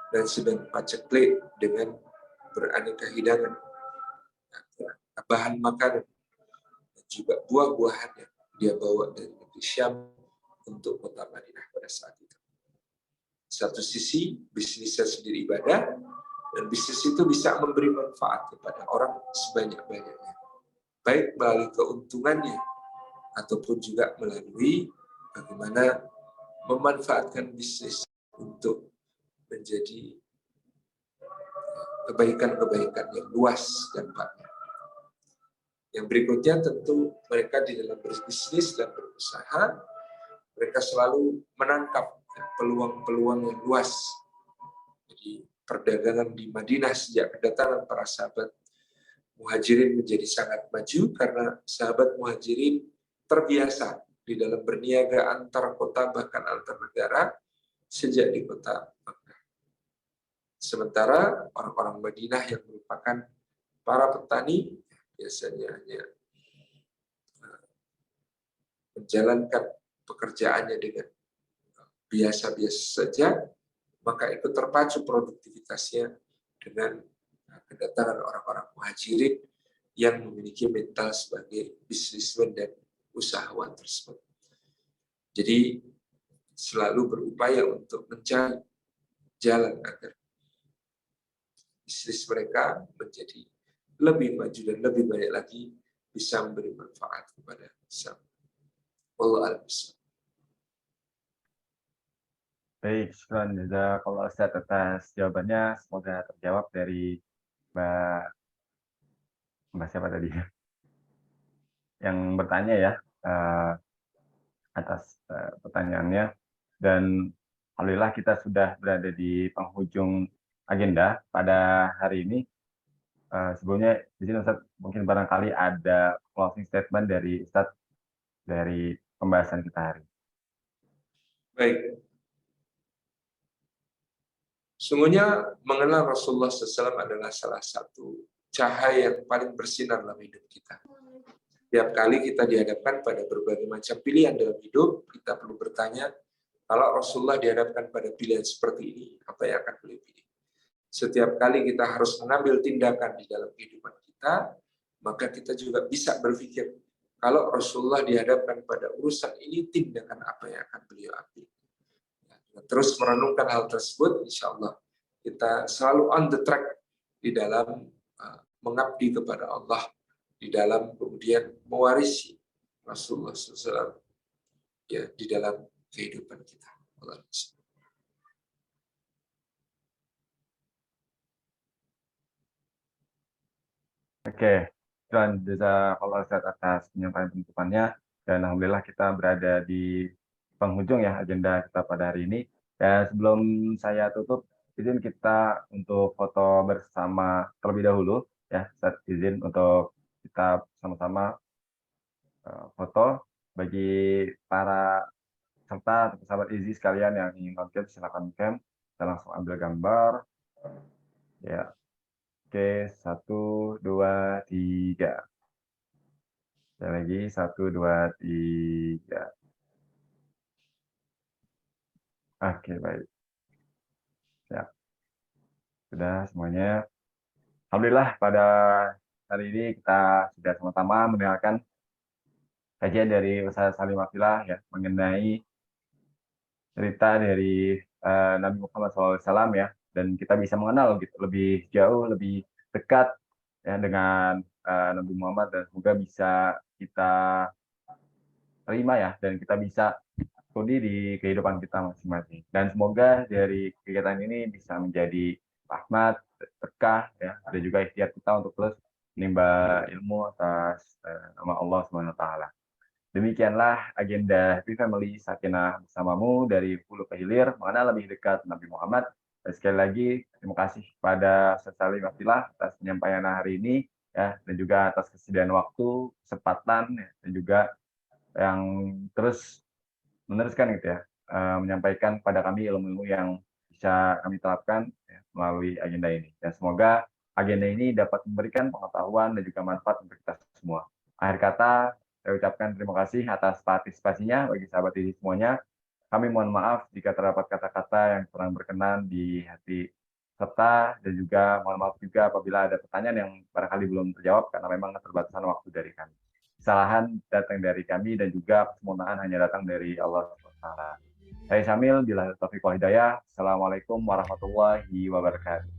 dan sedang paceklik dengan beraneka hidangan, bahan makanan, dan juga buah-buahan yang dia bawa dari negeri Syam untuk kota Madinah pada saat itu. Satu sisi bisnisnya sendiri ibadah, dan bisnis itu bisa memberi manfaat kepada orang sebanyak-banyaknya, baik melalui keuntungannya ataupun juga melalui bagaimana memanfaatkan bisnis untuk menjadi kebaikan-kebaikan yang luas dampaknya. Yang berikutnya tentu mereka di dalam berbisnis dan berusaha, mereka selalu menangkap peluang-peluang yang luas. Jadi perdagangan di Madinah sejak kedatangan para sahabat Muhajirin menjadi sangat maju karena sahabat Muhajirin terbiasa di dalam berniaga antar kota bahkan antar negara sejak di kota Makkah. Sementara orang-orang Madinah yang merupakan para petani biasanya hanya menjalankan pekerjaannya dengan biasa-biasa saja, maka itu terpacu produktivitasnya dengan kedatangan orang-orang Muhajirin yang memiliki mental sebagai bisnismen dan usahawan tersebut. Jadi selalu berupaya untuk mencari jalan agar bisnis mereka menjadi lebih maju dan lebih banyak lagi bisa memberi manfaat kepada sesama. Wallahu a'lam bishawab. Baik, syukran jazakallahu Ustaz atas jawabannya. Semoga terjawab dari Mbak siapa tadi yang bertanya ya, atas pertanyaannya. Dan alhamdulillah kita sudah berada di penghujung agenda pada hari ini. Sebelumnya di sini Ustaz mungkin barangkali ada closing statement dari Ustaz dari pembahasan kita hari ini. Baik. Sungguhnya mengenal Rasulullah SAW adalah salah satu cahaya yang paling bersinar dalam hidup kita. Tiap kali kita dihadapkan pada berbagai macam pilihan dalam hidup, kita perlu bertanya, kalau Rasulullah dihadapkan pada pilihan seperti ini, apa yang akan beliau pilih? Setiap kali kita harus mengambil tindakan di dalam kehidupan kita, maka kita juga bisa berpikir, kalau Rasulullah dihadapkan pada urusan ini, tindakan apa yang akan beliau ambil? Terus merenungkan hal tersebut, insya Allah kita selalu on the track di dalam mengabdi kepada Allah, di dalam kemudian mewarisi Rasulullah SAW ya di dalam kehidupan kita. Oke, dan jazakallahu Ustaz atas penyampaian penutupannya, dan alhamdulillah kita berada di penghujung ya agenda kita pada hari ini. Ya, sebelum saya tutup, izin kita untuk foto bersama terlebih dahulu ya. Saya izin untuk kita sama-sama foto. Bagi para peserta atau sahabat Izi sekalian yang ingin on-cam, silakan on-cam. Kita langsung ambil gambar. Ya, oke, 1, 2, 3. Sekali lagi, 1, 2, 3. Oke, baik. Ya, sudah semuanya. Alhamdulillah pada hari ini kita sudah sama-sama mendengarkan kajian dari Ustaz Salim Abdillah ya mengenai cerita dari Nabi Muhammad SAW ya, dan kita bisa mengenal gitu lebih jauh, lebih dekat ya dengan Nabi Muhammad, dan semoga bisa kita terima ya, dan kita bisa studi di kehidupan kita masing-masing. Dan semoga dari kegiatan ini bisa menjadi rahmat, berkah ya, ada juga ikhtiar kita untuk terus menimba ilmu atas nama Allah Subhanahu wa taala. Demikianlah agenda Happy Family Sakinah bersamamu dari hulu ke hilir, mengenal lebih dekat Nabi Muhammad. Dan sekali lagi, terima kasih kepada Ustaz Salim Abdillah atas penyampaian hari ini, ya, dan juga atas kesediaan waktu, kesempatan, ya, dan juga yang terus meneruskan gitu ya, menyampaikan kepada kami ilmu-ilmu yang bisa kami terapkan ya, melalui agenda ini. Dan semoga agenda ini dapat memberikan pengetahuan dan juga manfaat untuk kita semua. Akhir kata, saya ucapkan terima kasih atas partisipasinya bagi sahabat ini semuanya. Kami mohon maaf jika terdapat kata-kata yang kurang berkenan di hati serta, dan juga mohon maaf juga apabila ada pertanyaan yang barangkali belum terjawab karena memang keterbatasan waktu dari kami. Kesalahan datang dari kami dan juga kesempurnaan hanya datang dari Allah SWT. Saya Syamil, billahi taufiq wal hidayah. Assalamualaikum warahmatullahi wabarakatuh.